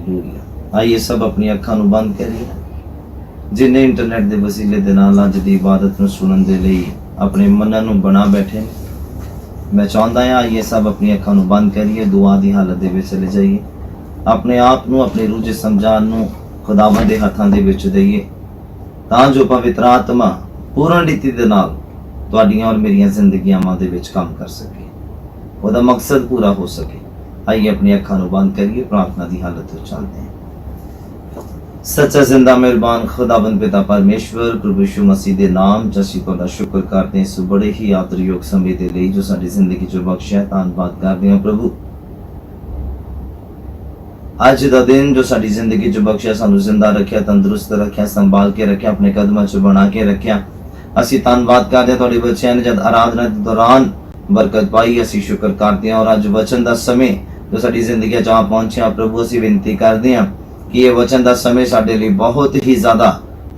Hallelujah. आइए सब अपनी अखां नूं बंद करिए। जिन्हें इंटरनेट के वसीले दे नाल अज दी इबादत नूं सुनन दे लई अपने मनां नूं बना बैठे ने, मैं चाहता हाँ आइए सब अपनी अखां नूं बंद करिए, दुआ की हालत दे विच चले जाइए, अपने आप नूं अपनी रूह च समझाण नूं खुदावंद दे हत्थां दे विच दईए, तां जो पवित्र आत्मा पूर्ण रीति दे नाल तुहाडीआं और मेरियां जिंदगियां दे विच काम कर सके, ਉਹਦਾ मकसद पूरा हो सके। आइए अपनी अखां नूं बंद करिए, प्रार्थना की हालत में चलते हैं। सच्चा जिंदा मेहरबान खुदावंद पिता परमेश्वर प्रभु यीशु मसीह के नाम च असीं तुहाडा शुक्र करते हैं इस बड़े ही आदरयोग समय के लिए जो साडी जिंदगी च बख्शिया। धन्नवाद करते हैं प्रभु, अज का दिन जो साडी जिंदगी च बख्शिया, सानू जिंदा रखिया, तंदुरुस्त रखिया, संभाल के रखिया, अपने कदमां च बना के रखिया। असीं धन्नवाद करते हैं तुहाडे बच्चों ने जब आराधना के दौरान बरकत पाई, असीं शुक्र करते हैं। और अज वचन का समय जो साडी जिंदगी च आ पहुंचिया प्रभु, असीं विनती करते हैं कि ये वचन का समय साडे लिए बहुत ही ज्यादा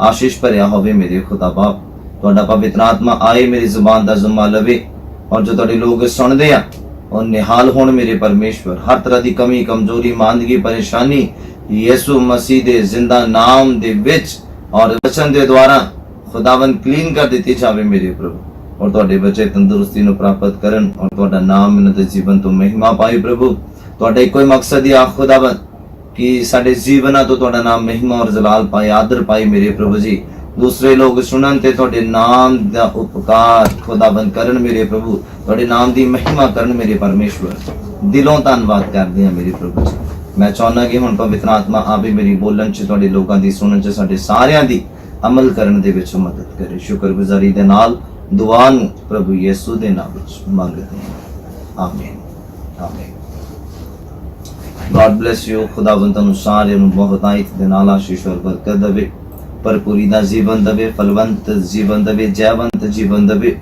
आशीष भरिया होवे। मेरे खुदा बाप, तुहाडा पवित्र आत्मा आए, मेरी जुबान का जुम्मा लवे और जो तुहाडे लोग सुनते हैं और निहाल होण मेरे परमेश्वर। हर तरह की कमी, कमजोरी, मांदगी, परेशानी यीशु मसीह दे जिंदा नाम दे विच और वचन दे द्वारा खुदावंद क्लीन कर दी जावे मेरे प्रभु, और तुहाडे बच्चे तंदुरुस्ती नूं प्राप्त करन और तुहाडा नाम इन्हां दे जीवन तो महिमा पाए प्रभु। तुहाडा इक्को ही मकसद है खुदावंद कि साडे जीवन तो तुहाडा नाम महिमा और जलाल पाए, आदर पाए मेरे प्रभु जी। दूसरे लोग सुनन ते तुहाडे नाम दा उपकार खुदावंद करन मेरे प्रभु, तुहाडे नाम दी महिमा करन मेरे परमेश्वर। दिलों धन्नवाद करदे हैं मेरे प्रभु जी। मैं चाहना कि हुण पवित्र आत्मा आपे मेरी बोलण च, तुहाडे लोकां दी सुनण च, साडे सारियां दी अमल करन दे विच मदद करे। शुक्रगुजारी दे नाल दुआ नूं प्रभु यीशु दे नाम विच मंगदे हैं, आमीन आमीन। God bless you. खुदावंद तुहानूं सारिआं नूं बहुत आयत दे नाल आशीष और बरकत देवे, भरपूरी दा जीवन देवे, फलवंत जीवन देवे, जयवंत जीवन देवे।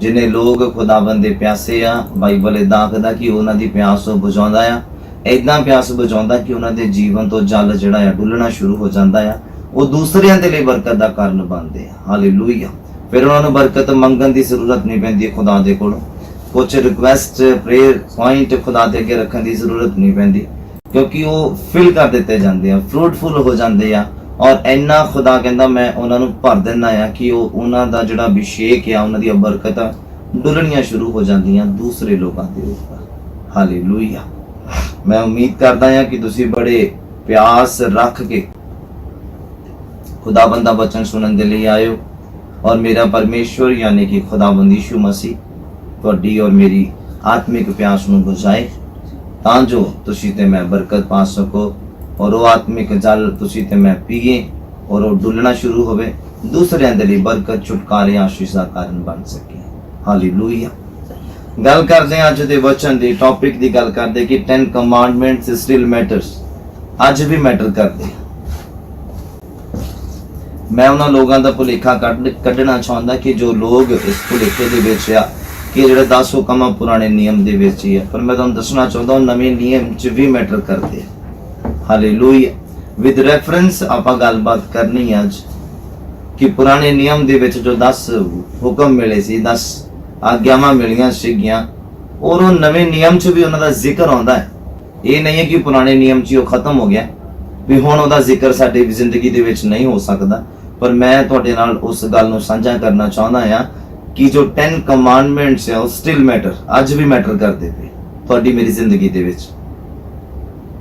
जिन्हें लोग खुदावंद दे प्यासे आ, बाइबल इदां आखदा कि उन्हां दी प्यास ओ बुझाउंदा आ, इदां प्यास बुझाउंदा कि उन्हां दे जीवन तो जल जिहड़ा आ डुलना शुरू हो जांदा आ, वो दूसरिਆਂ दे लिए बरकत दा कारण बनदे आ। हालेलुया। फिर उन्हां नूं बरकत मंगण दी जरूरत नहीं पैंदी खुदा दे कोलों, कुछ रिक्वेस्ट प्रेयर पॉइंट खुदा दे अगे रखने की जरूरत नहीं पैंदी, क्योंकि वो फिल कर दिते जाते हैं, फ्रूटफुल हो जाते हैं। और इन्ना खुदा कहता मैं उन्होंने भर देना है कि उन्होंने जिहड़ा अभिषेक है, उन्होंने बरकत डुलनियां शुरू हो जांदियां दूसरे लोगों के ऊपर। हालेलुया। मैं उम्मीद करता हूं कि तुसी बड़े प्यास रख के खुदाबंद दा वचन सुनने के लिए आए हो, और मेरा परमेश्वर यानी कि खुदाबंद यीशु मसीह तुहाडी और मेरी आत्मिक प्यास नूं बुझाए, तां जो तुसी ते मैं बरकत पा सको, और वो आत्मिक जल तुसी ते मैं पीए और वो डुलना शुरू होवे, दूसरे दे लई बरकत, छुटकारे, आशीष का कारण बन सके। हालेलुया। गल करते हैं अज दे वचन दी, टॉपिक दी गल करते कि 10 कमांडमेंट्स स्टिल मैटर्स, अज भी मैटर करते हैं। मैं उन्होंने लोगों का भुलेखा कढ़ना चाहता कि जो लोग इस भुलेखे दे विच आ कि जिहड़े 10 हुक्म पुराने नियम दे विच ही है, पर मैं तुहानूं दसना चाहता हूं नवे नियम च भी मैटर करते हैं। हालेलुया। विद रेफरेंस आपां गलबात करनी है अज कि पुराने नियम दे विच जो 10 हुक्म मिले सी, 10 आग्यावां मिलियां सीगियां, और वो नवे नियम च भी उन्हां दा जिक्र आउंदा है। ये नहीं है कि पुराने नियम च वो खत्म हो गया भी हुण उहदा जिक्र साडी जिंदगी दे विच नहीं हो सकदा, पर मैं तुहाडे नाल उस गल नूं साझा करना चाहता हां कि जो 10 कमांडमेंट्स है वो स्टिल मैटर, अज भी मैटर करते पे तुहाडी मेरी जिंदगी दे विच।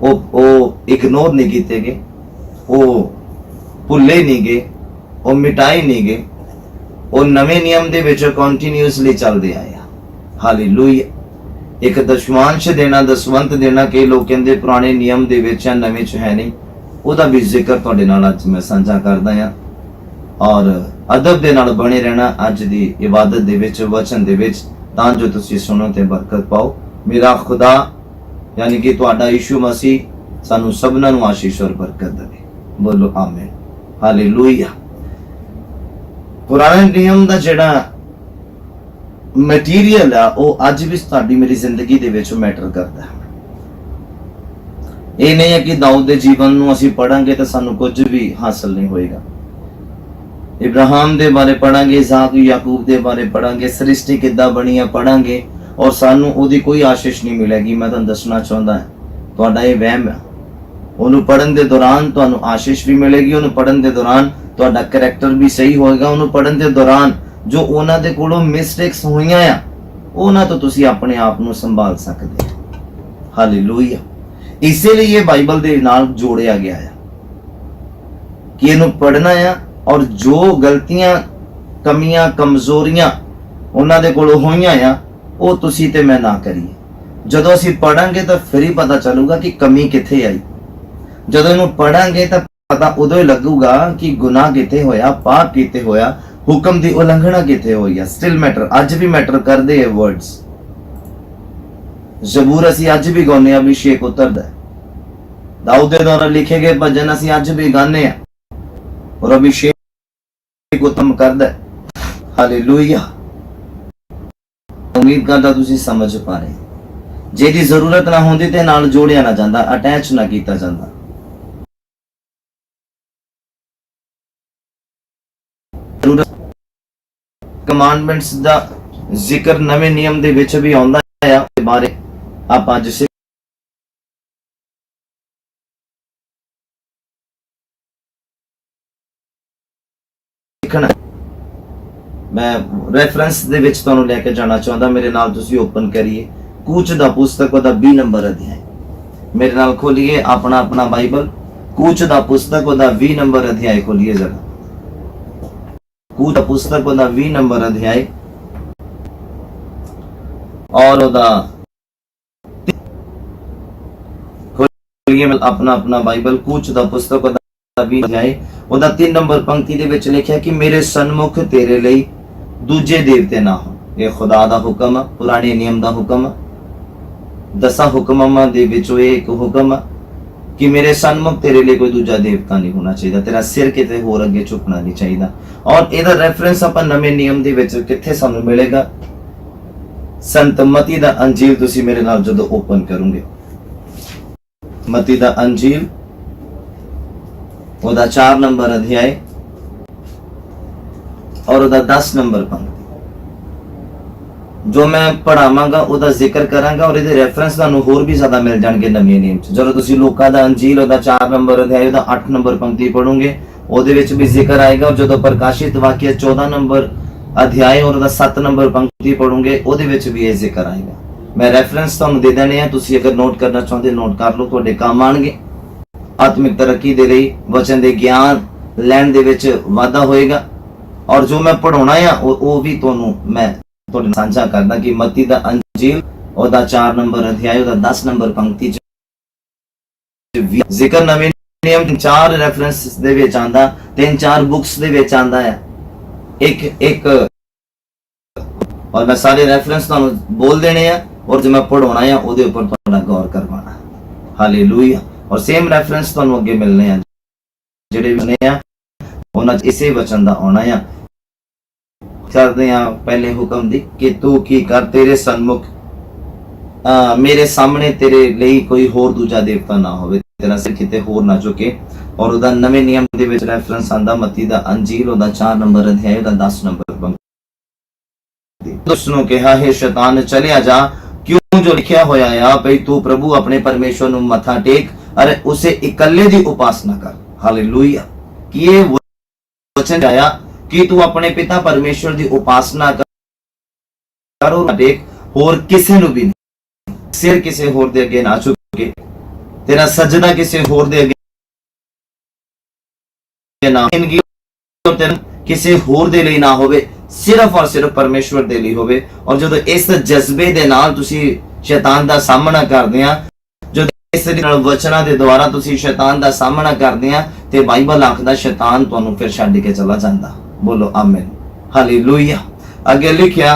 वो इग्नोर नहीं कीते गए, वो भुले नहीं गए, वो मिटाए नहीं गए, वो नवे नियम दे विच कंटिन्यूअसली चलदे आए। हालेलुया। एक दशवांश देना, दसवंत देना, कई लोग कहंदे पुराने नियम दे विच है, नवे च है नहीं, ਉਹਦਾ भी जिक्र तुहाडे नाल अज मैं साझा करदा हां। और अदब दे नाल बने रहना अज दी इबादत दे विच, वचन दे विच, तां जो तुसीं सुनो ते बरकत पाओ। मेरा खुदा यानी कि तुहाडा यीशु मसीह सानू सबना नू आशीष और बरकत देवे। बोलो आमीन। हालेलुया। पुराने नियम दा जिहड़ा मटीरियल है वो अज भी तुहाडी मेरी जिंदगी दे विच मैटर करदा है। ये नहीं है कि दाऊद के जीवन नूं असीं पढ़ांगे तो सानू कुछ भी हासिल नहीं होएगा। इब्राहिम दे बारे पढ़ांगे, इसाक याकूब दे बारे पढ़ांगे, सृष्टि किद्दां बनी है पढ़ांगे, और सानू ओदी कोई आशीष नहीं मिलेगी। मैं तुहानूं दसना चाहुंदा तुहाडा ये वहम है, ਉਹਨੂੰ ਪੜਨ ਦੇ ਦੌਰਾਨ ਤੁਹਾਨੂੰ ਆਸ਼ੀਸ਼ ਵੀ ਮਿਲੇਗੀ, ਉਹਨੂੰ ਪੜਨ ਦੇ ਦੌਰਾਨ ਤੁਹਾਡਾ ਕਰੈਕਟਰ ਵੀ ਸਹੀ ਹੋਏਗਾ, ਉਹਨੂੰ ਪੜਨ ਦੇ ਦੌਰਾਨ ਜੋ ਉਹਨਾਂ ਦੇ ਕੋਲੋਂ ਮਿਸਟੇਕਸ ਹੋਈਆਂ ਆ ਉਹਨਾਂ ਤੋਂ ਤੁਸੀਂ ਆਪਣੇ ਆਪ ਨੂੰ ਸੰਭਾਲ ਸਕਦੇ ਹੋ। ਹਾਲੇਲੂਇਆ। ਇਸੇ ਲਈ ਇਹ ਬਾਈਬਲ ਦੇ ਨਾਲ ਜੋੜਿਆ ਗਿਆ ਹੈ ਕਿ ਇਹਨੂੰ ਪੜਨਾ ਆ ਔਰ ਜੋ ਗਲਤੀਆਂ, ਕਮੀਆਂ, ਕਮਜ਼ੋਰੀਆਂ ਉਹਨਾਂ ਦੇ ਕੋਲੋਂ ਹੋਈਆਂ ਆ ਉਹ ਤੁਸੀਂ ਤੇ ਮੈਂ ਨਾ ਕਰੀਏ। ਜਦੋਂ ਅਸੀਂ ਪੜਾਂਗੇ ਤਾਂ ਫਿਰ ਹੀ ਪਤਾ ਚੱਲੂਗਾ ਕਿ ਕਮੀ ਕਿੱਥੇ ਆਈ। ਜਦੋਂ ਇਹਨੂੰ ਪੜਾਂਗੇ ਤਾਂ ਪਤਾ ਉਦੋਂ ਹੀ ਲੱਗੂਗਾ ਕਿ ਗੁਨਾਹ ਕਿੱਥੇ ਹੋਇਆ, ਪਾਪ ਕਿੱਥੇ ਹੋਇਆ, ਹੁਕਮ ਦੀ ਉਲੰਘਣਾ ਕਿੱਥੇ ਹੋਈ ਆ। ਸਟਿਲ ਮੈਟਰ, ਅੱਜ ਵੀ ਮੈਟਰ ਕਰਦੇ ਇਹ ਵਰਡਸ। ਜ਼ਬੂਰ ਅਸੀਂ ਅੱਜ ਵੀ ਗਾਉਂਦੇ ਆ, ਅਭਿਸ਼ੇਕ ਉਤਰਦਾ ਹੈ। ਦਾਊਦ ਦੇ ਦੁਆਰਾ ਲਿਖੇ ਗਏ ਭਜਨ ਅਸੀਂ ਅੱਜ ਵੀ ਗਾਉਂਦੇ ਆ ਔਰ ਅਭਿਸ਼ੇਕ ਉਤਮ ਕਰਦਾ ਹੈ। ਹਾਲੇਲੂਇਆ। ਉਮੀਦ ਕਰਦਾ ਤੁਸੀਂ ਸਮਝ ਪਾ ਰਹੇ। ਜਿਹਦੀ ਜ਼ਰੂਰਤ ਨਾ ਹੁੰਦੀ ਤੇ ਨਾਲ ਜੋੜਿਆ ਨਾ ਜਾਂਦਾ, ਅਟੈਚ ਨਾ ਕੀਤਾ ਜਾਂਦਾ। ਕਮਾਂਡਮੈਂਟਸ ਦਾ ਜ਼ਿਕਰ ਨਵੇਂ ਨਿਯਮ ਦੇ ਵਿੱਚ ਵੀ ਆਉਂਦਾ ਹੈ। ਇਸ ਬਾਰੇ ਆਪਾਂ ਅੱਜ ਸਿੱਖਣਾ। ਮੈਂ ਰੈਫਰੈਂਸ ਦੇ ਵਿੱਚ ਤੁਹਾਨੂੰ ਲੈ ਕੇ ਜਾਣਾ ਚਾਹੁੰਦਾ। ਮੇਰੇ ਨਾਲ ਤੁਸੀਂ ਓਪਨ ਕਰੀਏ ਕੂਚ ਦਾ ਪੁਸਤਕ ਉਹਦਾ 20 ਨੰਬਰ ਅਧਿਆਇ। ਮੇਰੇ ਨਾਲ ਖੋਲੀਏ ਆਪਣਾ ਬਾਈਬਲ, ਕੂਚ ਦਾ ਪੁਸਤਕ ਉਹਦਾ 20 ਨੰਬਰ ਅਧਿਆਇ ਖੋਲੀਏ ਜਰਾ। कूच पुस्तक ਉਹਦਾ 20 ਨੰਬਰ ਅਧਿਆਇ और ਉਹਦਾ ਆਪਣਾ ਬਾਈਬਲ ਕੂਚ ਦਾ ਪੁਸਤਕ ਉਹਦਾ 20 ਅਧਿਆਇ ਉਹਦਾ 3 ਨੰਬਰ ਪੰਕਤੀ ਦੇ ਵਿੱਚ ਲਿਖਿਆ ਕਿ ਮੇਰੇ ਸਨਮੁਖ ਤੇਰੇ ਲਈ ਦੂਜੇ ਦੇਵਤੇ ਨਾ ਹੋ। ਇਹ ਖੁਦਾ ਦਾ ਹੁਕਮ ਹੈ, ਪੁਰਾਣੇ ਨਿਯਮ ਦਾ ਹੁਕਮ ਹੈ। 10 ਹੁਕਮਾਂ ਦੇ ਵਿੱਚੋਂ ਇੱਕ ਹੁਕਮ ਹੈ कि मेरे सन्मुख तेरे लिए कोई दूजा देवता नहीं होना चाहिए, तेरा सिर किते होर अगे झुकना नहीं चाहिए। और ਇਹਦਾ ਰੈਫਰੈਂਸ ਆਪਾਂ ਨਵੇਂ ਨਿਯਮ ਦੇ ਵਿੱਚ ਕਿੱਥੇ ਸਾਨੂੰ ਮਿਲੇਗਾ? ਸੰਤ ਮਤੀ ਦਾ ਅੰਜੀਲ ਤੁਸੀਂ ਮੇਰੇ ਨਾਲ ਜਦੋਂ ਓਪਨ ਕਰੋਗੇ, ਮਤੀ ਦਾ ਅੰਜੀਲ ਉਹਦਾ 4 ਨੰਬਰ ਅਧਿਆਇ और ਉਹਦਾ 10 ਨੰਬਰ ਪੰਕਤੀ जो मैं पढ़ावांगा ਉਹਦਾ ਜ਼ਿਕਰ ਕਰਾਂਗਾ और ਇਹਦੇ ਰੈਫਰੈਂਸ ਤੁਹਾਨੂੰ ਹੋਰ ਵੀ ਜ਼ਿਆਦਾ ਮਿਲ ਜਾਣਗੇ ਨਵੇਂ ਨਿਯਮ ਚ। ਜਦੋਂ ਤੁਸੀਂ ਲੋਕਾਂ ਦਾ ਅੰਜੀਲ ਉਹਦਾ 4 ਨੰਬਰ ਅਧਿਆਇ ਉਹਦਾ 8 ਨੰਬਰ ਪੰਕਤੀ ਪੜੋਗੇ ਉਹਦੇ ਵਿੱਚ ਵੀ ਜ਼ਿਕਰ ਆਏਗਾ। और ਜਦੋਂ ਪ੍ਰਕਾਸ਼ਿਤ ਵਾਕਿਆ 14 ਨੰਬਰ ਅਧਿਆਇ और ਉਹਦਾ 7 ਨੰਬਰ ਪੰਕਤੀ ਪੜੋਗੇ ਉਹਦੇ ਵਿੱਚ ਵੀ ਇਹ ਜ਼ਿਕਰ ਆਏਗਾ। ਮੈਂ ਰੈਫਰੈਂਸ ਤੁਹਾਨੂੰ ਦੇ ਦੇਣੇ ਆ, ਤੁਸੀਂ ਅਗਰ ਨੋਟ ਕਰਨਾ ਚਾਹੁੰਦੇ ਨੋਟ ਕਰ ਲਓ, ਤੁਹਾਡੇ ਕੰਮ ਆਣਗੇ। ਆਤਮਿਕ ਤਰੱਕੀ ਦੇ ਲਈ ਵਚਨ ਦੇ ਗਿਆਨ ਲੈਣ ਦੇ ਵਿੱਚ ਵਾਧਾ ਹੋਏਗਾ। और जो मैं ਪੜਾਉਣਾ ਆ ਉਹ ਵੀ ਤੁਹਾਨੂੰ ਮੈਂ ਤੁਹਾਡੇ ਨਾਲ ਸਾਂਝਾ ਕਰਦਾ ਕਿ ਮਤੀ ਦਾ ਅੰਜੀਲ ਉਹਦਾ 4 ਨੰਬਰ ਅਧਿਆਇ ਉਹਦਾ 10 ਨੰਬਰ ਪੰਕਤੀ ਚ ਜ਼ਿਕਰ ਨਵੇਂ ਨਿਯਮ 4 ਰੈਫਰੈਂਸ ਦੇ ਵਿੱਚ ਆਂਦਾ, 3-4 ਬੁక్స్ ਦੇ ਵਿੱਚ ਆਂਦਾ ਹੈ ਇੱਕ और मैं सारे रेफरेंस ਤੁਹਾਨੂੰ ਬੋਲ ਦੇਣੇ ਆ और जो मैं ਪੜਾਉਣਾ ਆ ਉਹਦੇ ਉੱਪਰ ਤੁਹਾਡਾ ਗੌਰ ਕਰਵਾਉਣਾ। ਹਾਲੇਲੂਇਆ। और सेम रेफरेंस ਤੁਹਾਨੂੰ ਅੱਗੇ ਮਿਲਨੇ ਆ ਜਿਹੜੇ ਵੀ ਨੇ ਆ ਉਹਨਾਂ ਚ ਇਸੇ ਵਚਨ ਦਾ ਆਉਣਾ ਆ। ਕਰਦੇ ਆ ਪਹਿਲੇ ਹੁਕਮ ਦੀ ਕਿ ਤੂੰ ਕੀ ਕਰ, ਤੇਰੇ ਸਨਮੁਖ ਮੇਰੇ ਸਾਹਮਣੇ ਤੇਰੇ ਲਈ ਕੋਈ ਹੋਰ ਦੂਜਾ ਦੇਵਤਾ ਨਾ ਹੋਵੇ, ਤੇਰਾ ਸਿਰ ਕਿਤੇ ਹੋਰ ਨਾ ਝੁਕੇ। और ਉਹਦਾ ਨਵੇਂ ਨਿਯਮ ਦੇ ਵਿੱਚ ਰੈਫਰੈਂਸ ਆਂਦਾ ਮਤੀ ਦਾ ਅੰਜੀਲ ਉਹਦਾ 4 ਨੰਬਰ ਅਧਿਆਇ ਉਹਦਾ 10 ਨੰਬਰ ਪੰਕਤੀ। ਉਸ ਨੂੰ ਕਿਹਾ ਹੈ ਸ਼ੈਤਾਨ ਚਲਿਆ ਜਾ, ਕਿਉਂ ਜੋ ਲਿਖਿਆ ਹੋਇਆ ਆ ਭਈ ਤੂੰ ਪ੍ਰਭੂ ਆਪਣੇ ਪਰਮੇਸ਼ਵਰ ਨੂੰ ਮੱਥਾ ਟੇਕ ਅਰੇ ਉਸੇ ਇਕੱਲੇ ਦੀ ਉਪਾਸਨਾ ਕਰ। ਹਾਲੇਲੂਇਆ। ਕਿ ਇਹ ਵਚਨ ਆਇਆ कि तू अपने पिता परमेश्वर की उपासना कर और देख होर किसे नु भी नहीं, सिर किसे होर दे अगे ना झुके, तेरा सजदा किसे होर दे अगे ना, इनकी किसे होर दे लिए ना होवे, सिर्फ और सिर्फ परमेश्वर दे लिए होवे। और जब इस जज्बे दे नाल तुसी शैतान दा सामना करदे आ, जब इस वचना दे द्वारा तुसी शैतान दा सामना करदे आ ते बाइबल आखदा शैतान तुहानू फिर छड्ड के चला जांदा। बोलो आमीन। हालेलुया। अगे लिखिया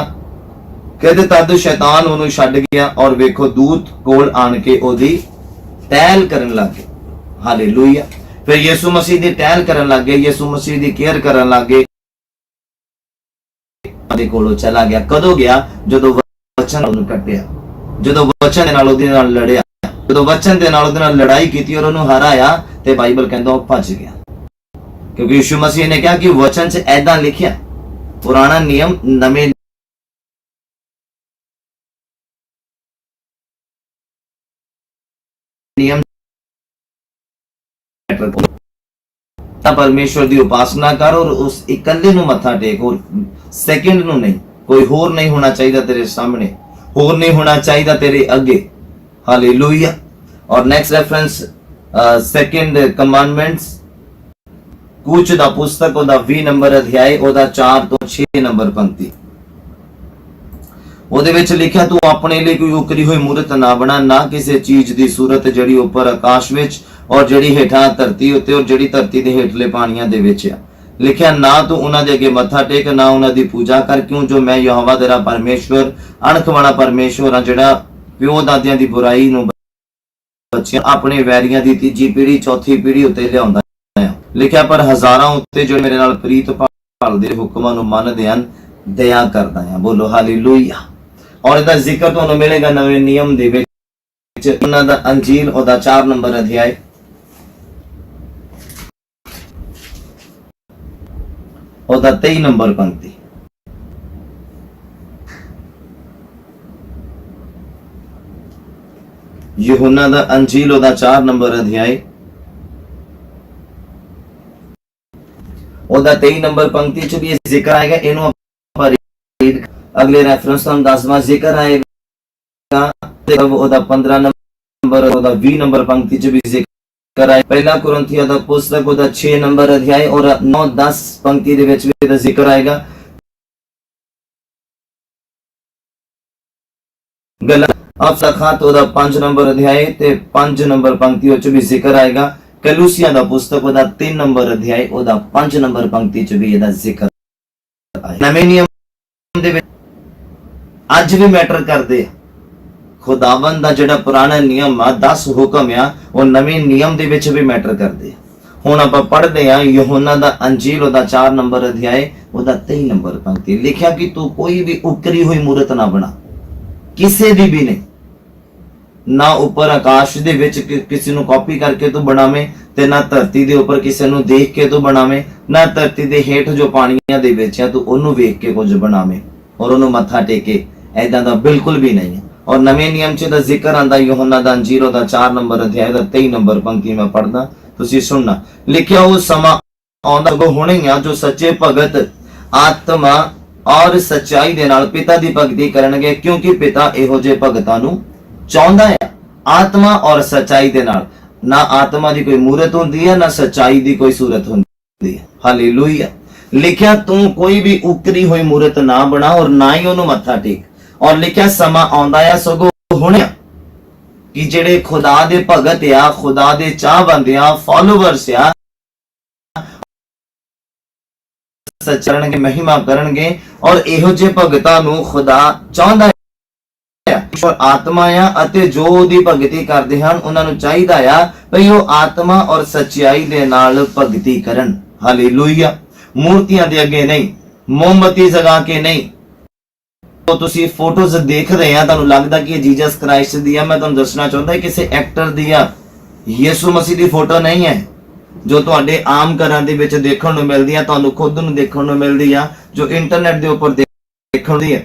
कहते तद शैतान ਉਹਨੂੰ ਛੱਡ ਗਿਆ और ਵੇਖੋ ਦੂਤ ਕੋਲ ਆਣ ਕੇ ਉਹਦੀ ਟਹਿਲ ਕਰਨ ਲੱਗ ਗਏ। ਹਾਲੇਲੂਇਆ। ਫਿਰ ਯਿਸੂ ਮਸੀਹ ਦੀ ਟਹਿਲ ਕਰਨ ਲੱਗ ਗਏ, ਯਿਸੂ ਮਸੀਹ ਦੀ ਕੇਅਰ ਕਰਨ ਲੱਗ ਗਏ। ਉਹਦੇ ਕੋਲੋਂ ਚਲਾ ਗਿਆ। ਕਦੋਂ ਗਿਆ? ਜਦੋਂ ਵਚਨ ਉਹਨੂੰ ਕੱਟਿਆ, ਜਦੋਂ ਵਚਨ ਦੇ ਨਾਲ ਉਹਦੇ ਨਾਲ ਲੜਿਆ, ਜਦੋਂ ਵਚਨ ਦੇ ਨਾਲ ਉਹਦੇ ਨਾਲ ਲੜਾਈ ਕੀਤੀ और ਉਹਨੂੰ ਹਰਾਇਆ ਤੇ ਬਾਈਬਲ ਕਹਿੰਦਾ ਉਹ ਭੱਜ ਗਿਆ। क्योंकि यीशु मसीह ने कहा कि वचन से ऐदा लिखिया, पुराना नियम नवे नियम मैटर परमेश्वर की उपासना कर और उस इकल्ले नूं मत्था टेक और सेकंड नूं नहीं, कोई होर नहीं होना चाहिए तेरे सामने, होर नहीं होना चाहिए तेरे अगे। हालेलुया। और नेक्स्ट रेफरेंस सेकंड कमांडमेंट्स कूच दा पुस्तक ओदा 20 नंबर अध्याय ओदा 4 तो 6 नंबर पंक्ति। ਉਹਦੇ ਵਿੱਚ ਲਿਖਿਆ ਤੂੰ ਆਪਣੇ ਲਈ ਕੋਈ ਉਕਰੀ ਹੋਈ ਮੂਰਤ ਨਾ ਬਣਾ, ਨਾ ਕਿਸੇ ਚੀਜ਼ ਦੀ ਸੂਰਤ ਜਿਹੜੀ ਉੱਪਰ ਆਕਾਸ਼ ਵਿੱਚ ਔਰ ਜਿਹੜੀ ਹੇਠਾਂ ਧਰਤੀ ਉੱਤੇ ਔਰ ਜਿਹੜੀ ਧਰਤੀ ਦੇ ਹੇਠਲੇ ਪਾਣੀਆਂ ਦੇ ਵਿੱਚ ਆ। ਲਿਖਿਆ ਨਾ ਤੂੰ ਉਹਨਾਂ ਦੇ ਅੱਗੇ ਮੱਥਾ ਟੇਕ, ਨਾ ਉਹਨਾਂ ਦੀ ਪੂਜਾ ਕਰ, ਕਿਉਂ ਜੋ ਮੈਂ ਯਹੋਵਾ ਤੇਰਾ ਪਰਮੇਸ਼ਵਰ ਅਣਖ ਵਾਲਾ ਪਰਮੇਸ਼ਵਰ ਆ, ਜਿਹੜਾ ਪਿਓ ਦਾਦਿਆਂ ਦੀ ਬੁਰਾਈ ਨੂੰ ਬੱਚਿਆਂ ਆਪਣੇ ਵੈਰੀਆਂ ਦੀ ਤੀਜੀ ਪੀੜ੍ਹੀ ਚੌਥੀ ਪੀੜ੍ਹੀ ਉੱਤੇ ਲਿਆਉਂਦਾ ਹੈ। ਲਿਖਿਆ ਪਰ ਹਜ਼ਾਰਾਂ ਉੱਤੇ ਜਿਹੜੇ ਮੇਰੇ ਨਾਲ ਪ੍ਰੀਤ ਭਾਲਦੇ ਹੁਕਮਾਂ ਨੂੰ ਮੰਨਦੇ ਹਨ ਦਇਆ ਕਰਦਾ ਹੈ। ਬੋਲੋ ਹਾਲੇਲੂਇਆ। और इसका जिक्र तो मिलेगा नवे नियम दे विच उन्हां दा अंजील ओदा 4 नंबर अध्याय ओदा 23 नंबर पंक्ति। यूहन्ना दा अंजील ओदा 4 नंबर अध्याय ओदा 23 नंबर पंक्ति च भी जिक्र आएगा। इन्हों अगले रेफरेंस तो हम 10वां जिक्र आएगा, ओदा 15 नंबर ओदा 20 नंबर पंक्ति च भी जिक्र आए। पहला कुरिन्थियों दा पुस्तक ओदा 6 नंबर अध्याय और 9-10 पंक्ति दे विच भी जिक्र आएगा। गलात ओदा 5 नंबर अध्याय ते 5 नंबर पंक्ति च भी जिक्र आएगा। कलूसिया दा पुस्तक ओदा 3 नंबर अध्याय ओदा 5 नंबर पंक्ति च भी ਇਹਦਾ जिक्र आएगा। नवे नियम दे विच ਅੱਜ ਵੀ ਮੈਟਰ ਕਰਦੇ ਆ। ਖੁਦਾਵੰਦ ਦਾ ਜਿਹੜਾ ਪੁਰਾਣਾ ਨਿਯਮ ਆ 10 ਹੁਕਮ ਆ ਉਹ ਨਵੇਂ ਨਿਯਮ ਦੇ ਵਿੱਚ ਵੀ ਮੈਟਰ ਕਰਦੇ ਆ। ਹੁਣ ਆਪਾਂ ਪੜ੍ਹਦੇ ਆ ਯਹੋਨਾ ਦਾ ਅੰਜੀਲ ਉਹਦਾ 4 ਨੰਬਰ ਅਧਿਆਇ ਉਹਦਾ 23 ਨੰਬਰ ਪੰਕਤੀ। ਲਿਖਿਆ ਕਿ ਤੂੰ ਕੋਈ ਵੀ ਉਕਰੀ ਹੋਈ ਮੂਰਤ ਨਾ ਬਣਾ, ਕਿਸੇ ਦੀ ਵੀ ਨਹੀਂ, ਨਾ ਉੱਪਰ ਆਕਾਸ਼ ਦੇ ਵਿੱਚ ਕਿਸੇ ਨੂੰ ਕਾਪੀ ਕਰਕੇ ਤੂੰ ਬਣਾਵੇਂ ਤੇ ਨਾ ਧਰਤੀ ਦੇ ਉੱਪਰ ਕਿਸੇ ਨੂੰ ਦੇਖ ਕੇ ਤੂੰ ਬਣਾਵੇਂ, ਨਾ ਧਰਤੀ ਦੇ ਹੇਠ ਜੋ ਪਾਣੀਆਂ ਦੇ ਵਿੱਚ ਆ ਤੂੰ ਉਹਨੂੰ ਵੇਖ ਕੇ ਕੁਝ ਬਣਾਵੇਂ ਔਰ ਉਹਨੂੰ ਮੱਥਾ ਟੇਕੇ। ऐदा दा बिल्कुल भी नहीं है। और नवे नियम च दा जिक्र आंदा यूहन्ना दा अंजील दा 4 नंबर अध्याय दा 23 नंबर पंक्ति में पढ़दा, तुसी सुनना। लिखिया वो समा आंदा होणे आ जो सच्चे भगत आत्मा और सच्चाई दे नाल पिता दी भगती करनगे, क्योंकि पिता इहो जे भगतां नूं चाहुंदा है। आत्मा और सच्चाई दे नाल, ना आत्मा दी कोई मूरत हुंदी है ना सच्चाई दी कोई सूरत हुंदी है। हालेलुया। लिखिया तू कोई भी उकरी हुई मूरत ना बना और ना ही ओनू मत्था टेक। और लिखिया समा आंदा है सगो हुणे कि जेड़े खुदा दे भगत आ, खुदा दे चाहवंद आ, फॉलोवर्स आ, सचरण के महिमा करनगे और इहो जे भगतां नूं खुदा चाहुंदा है। और आत्मा आ अते जो ओदी भगती करदे हन उन्हां नूं चाहीदा आ भई ओह आत्मा और सच्चाई दे नाल भगती करन। हालेलुया। मूर्तियां दे अगे नहीं, मोमबत्ती जगा के नहीं। तो तुसी फोटोज देख रहे हैं, तुहानू लगदा कि जीसस क्राइस्ट दी है। मैं तुहानू दसना चाहुंदा किसी एक्टर दी या यीशु मसीह दी फोटो नहीं है जो तुहाडे आम घरां दे विच देखण नूं मिलदी है, तुहानू खुद नूं देखण नूं मिलदी है, जो इंटरनेट दे उपर देखण दी है,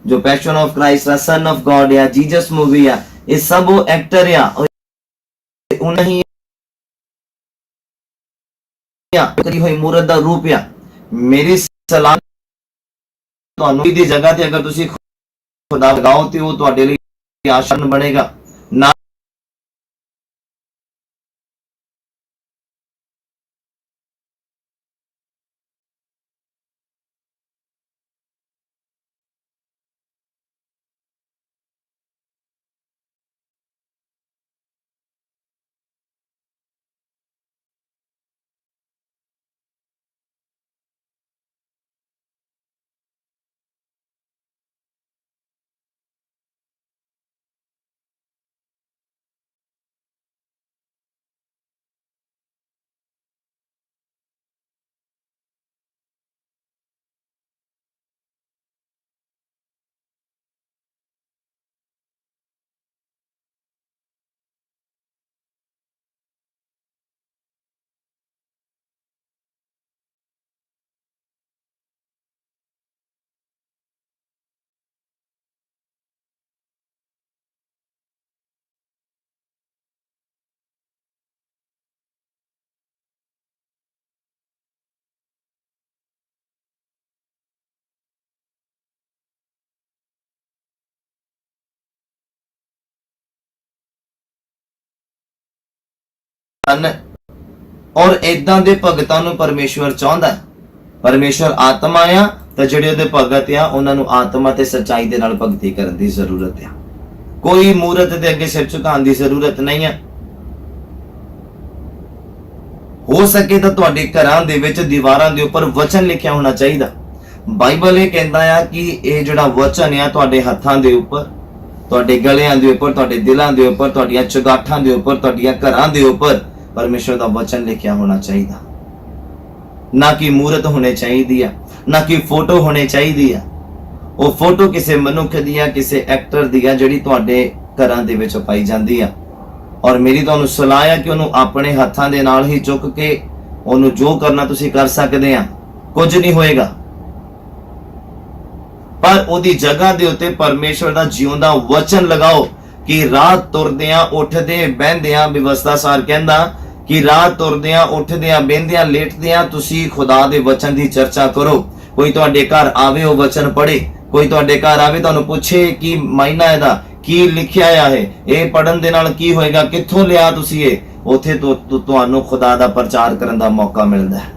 जो पैशन ऑफ क्राइस्ट आ, सन ऑफ गॉड या जीसस मूवी आ, ये सब वो एक्टर या उन्हीं करी हुई मूरत दा रूप या। मेरी सलाह ਤੁਹਾਨੂੰ ਦੀ ਜਗ੍ਹਾ ਤੇ ਅਗਰ ਤੁਸੀਂ ਖੁਦਾ ਲਗਾਓ ਤੇ ਉਹ ਤੁਹਾਡੇ ਲਈ ਆਸ਼ੀਰਵਾਦ ਬਣੇਗਾ। ਨਾ ਹਨ ਔਰ ਇਦਾਂ ਦੇ ਭਗਤਾਂ ਨੂੰ ਪਰਮੇਸ਼ਵਰ ਚਾਹੁੰਦਾ ਹੈ। ਪਰਮੇਸ਼ਵਰ ਆਤਮਾ ਆ ਤਾਂ ਜਿਹੜੇ ਉਹਦੇ ਭਗਤ ਆ ਉਹਨਾਂ ਨੂੰ ਆਤਮਾ ਤੇ ਸੱਚਾਈ ਦੇ ਨਾਲ ਭਗਤੀ ਕਰਨ ਦੀ ਜ਼ਰੂਰਤ ਆ। ਕੋਈ ਮੂਰਤ ਦੇ ਅੱਗੇ ਸਿਰ ਝੁਕਾਉਣ ਦੀ ਜ਼ਰੂਰਤ ਨਹੀਂ ਹੈ। ਹੋ ਸਕੇ ਤਾਂ ਤੁਹਾਡੇ ਘਰਾਂ ਦੇ ਵਿੱਚ ਦੀਵਾਰਾਂ ਦੇ ਉੱਪਰ ਵਚਨ ਲਿਖਿਆ ਹੋਣਾ ਚਾਹੀਦਾ। ਬਾਈਬਲ ਇਹ ਕਹਿੰਦਾ ਆ ਕਿ ਇਹ ਜਿਹੜਾ ਵਚਨ ਆ ਤੁਹਾਡੇ ਹੱਥਾਂ ਦੇ ਉੱਪਰ, ਤੁਹਾਡੇ ਗਲਿਆਂ ਦੇ ਉੱਪਰ, ਤੁਹਾਡੇ ਦਿਲਾਂ ਦੇ ਉੱਪਰ, ਤੁਹਾਡੀਆਂ ਚੁਗਾਠਾਂ ਦੇ ਉੱਪਰ, ਤੁਹਾਡੀਆਂ ਘਰਾਂ ਦੇ ਉੱਪਰ ਪਰਮੇਸ਼ਵਰ ਦਾ ਵਚਨ ਲਿਖਿਆ ਹੋਣਾ ਚਾਹੀਦਾ। ਨਾ ਕਿ ਮੂਰਤ ਹੋਣੀ ਚਾਹੀਦੀ ਆ, ਨਾ ਕਿ ਫੋਟੋ ਹੋਣੀ ਚਾਹੀਦੀ ਆ। ਉਹ ਫੋਟੋ ਕਿਸੇ ਮਨੁੱਖ ਦੀ ਆ, ਕਿਸੇ ਐਕਟਰ ਦੀ ਆ ਜਿਹੜੀ ਤੁਹਾਡੇ ਘਰਾਂ ਦੇ ਵਿੱਚ ਪਾਈ ਜਾਂਦੀ ਆ। ਔਰ ਮੇਰੀ ਤੁਹਾਨੂੰ ਸਲਾਹ ਆ ਕਿ ਉਹਨੂੰ ਆਪਣੇ ਹੱਥਾਂ ਦੇ ਨਾਲ ਹੀ ਚੁੱਕ ਕੇ ਉਹਨੂੰ ਜੋ ਕਰਨਾ ਤੁਸੀਂ ਕਰ ਸਕਦੇ ਆ, ਕੁਝ ਨਹੀਂ ਹੋਏਗਾ। ਪਰ ਉਹਦੀ ਜਗ੍ਹਾ ਦੇ ਉੱਤੇ ਪਰਮੇਸ਼ਵਰ ਦਾ ਜਿਉਂਦਾ ਵਚਨ ਲਗਾਓ ਕਿ ਰਾਤ ਤੁਰਦਿਆਂ ਉੱਠਦੇ ਬਹਿੰਦਿਆਂ, ਵਿਵਸਥਾ ਸਾਰ ਕਹਿੰਦਾ ਕਿ ਰਾਤ ਤੁਰਦਿਆਂ ਉੱਠਦਿਆਂ ਬਹਿੰਦਿਆਂ ਲੇਟਦਿਆਂ ਤੁਸੀਂ ਖੁਦਾ ਦੇ ਵਚਨ ਦੀ ਚਰਚਾ ਕਰੋ। ਕੋਈ ਤੁਹਾਡੇ ਘਰ ਆਵੇ ਉਹ ਵਚਨ ਪੜ੍ਹੇ, ਕੋਈ ਤੁਹਾਡੇ ਘਰ ਆਵੇ ਤੁਹਾਨੂੰ ਪੁੱਛੇ ਕਿ ਮਾਇਨਾ ਇਹਦਾ ਕੀ ਲਿਖਿਆ ਆ, ਇਹ ਪੜਨ ਦੇ ਨਾਲ ਕੀ ਹੋਏਗਾ, ਕਿੱਥੋਂ ਲਿਆ ਤੁਸੀਂ ਇਹ, ਉੱਥੇ ਤੁਹਾਨੂੰ ਖੁਦਾ ਦਾ ਪ੍ਰਚਾਰ ਕਰਨ ਦਾ ਮੌਕਾ ਮਿਲਦਾ ਹੈ।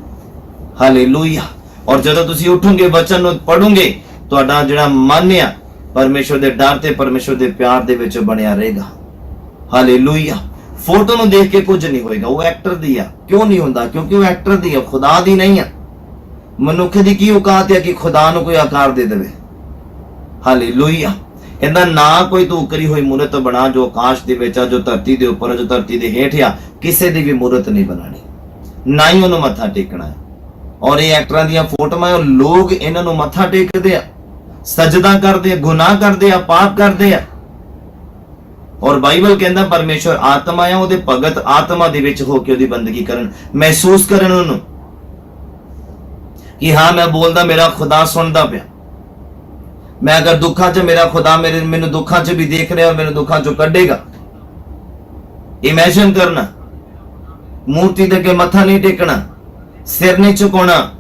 ਹਾਲੇਲੂਇਆ। ਔਰ ਜਦੋਂ ਤੁਸੀਂ ਉੱਠੋਗੇ ਵਚਨ ਨੂੰ ਪੜੋਗੇ, ਤੁਹਾਡਾ ਜਿਹੜਾ ਮਨ ਆ ਪਰਮੇਸ਼ਵਰ ਦੇ ਡਰ ਤੇ ਪਰਮੇਸ਼ਵਰ ਦੇ ਪਿਆਰ ਦੇ ਵਿੱਚ ਬਣਿਆ ਰਹੇਗਾ। ਹਾਲੇਲੂਇਆ। ਫੋਟੋ ਨੂੰ ਦੇਖ ਕੇ ਕੁਝ ਨਹੀਂ ਹੋਏਗਾ, ਉਹ ਐਕਟਰ ਦੀ ਆ। ਕਿਉਂ ਨਹੀਂ ਹੁੰਦਾ? ਕਿਉਂਕਿ ਉਹ ਐਕਟਰ ਦੀ ਆ, ਖੁਦਾ ਦੀ ਨਹੀਂ ਆ। ਮਨੁੱਖ ਦੀ ਕੀ ਔਕਾਤ ਹੈ ਕਿ ਖੁਦਾ ਨੂੰ ਕੋਈ ਆਕਾਰ ਦੇ ਦੇਵੇ। ਹਾਲੇਲੂਇਆ। ਕਹਿੰਦਾ ਨਾ ਕੋਈ ਤੂੰ ਉਕਰੀ ਹੋਈ ਮੂਰਤ ਬਣਾ ਜੋ ਆਕਾਸ਼ ਦੇ ਵਿੱਚ ਆ, ਜੋ ਧਰਤੀ ਦੇ ਉੱਪਰ, ਜੋ ਧਰਤੀ ਦੇ ਹੇਠ ਆ। ਕਿਸੇ ਦੀ ਵੀ ਮੂਰਤ ਨਹੀਂ ਬਣਾਣੀ, ਨਾ ਹੀ ਉਹਨੂੰ ਮੱਥਾ ਟੇਕਣਾ ਹੈ। ਔਰ ਇਹ ਐਕਟਰਾਂ ਦੀਆਂ ਫੋਟੋਆਂ, ਉਹ ਲੋਕ ਇਹਨਾਂ ਨੂੰ ਮੱਥਾ ਟੇਕਦੇ ਆ, ਸਜਦਾ ਕਰਦੇ ਆ, ਗੁਨਾਹ ਕਰਦੇ ਆ, ਪਾਪ ਕਰਦੇ ਆ। ਔਰ ਬਾਈਬਲ ਕਹਿੰਦਾ ਪਰਮੇਸ਼ਵਰ ਆਤਮਾ ਆ, ਉਹਦੇ ਭਗਤ ਆਤਮਾ ਦੇ ਵਿੱਚ ਹੋ ਕੇ ਉਹਦੀ ਬੰਦਗੀ ਕਰਨ, ਮਹਿਸੂਸ ਕਰਨ ਉਹਨੂੰ ਕਿ ਹਾਂ ਮੈਂ ਬੋਲਦਾ, ਮੇਰਾ ਖੁਦਾ ਸੁਣਦਾ ਪਿਆ। ਮੈਂ ਅਗਰ ਦੁੱਖਾਂ 'ਚ, ਮੇਰਾ ਖੁਦਾ ਮੈਨੂੰ ਦੁੱਖਾਂ 'ਚ ਵੀ ਦੇਖ ਰਿਹਾ, ਮੈਨੂੰ ਦੁੱਖਾਂ 'ਚੋਂ ਕੱਢੇਗਾ। ਇਮੇਜਿਨ ਕਰਨਾ, ਮੂਰਤੀ ਦੇ ਅੱਗੇ ਮੱਥਾ ਨਹੀਂ ਟੇਕਣਾ, ਸਿਰ ਨਹੀਂ ਝੁਕਾਉਣਾ,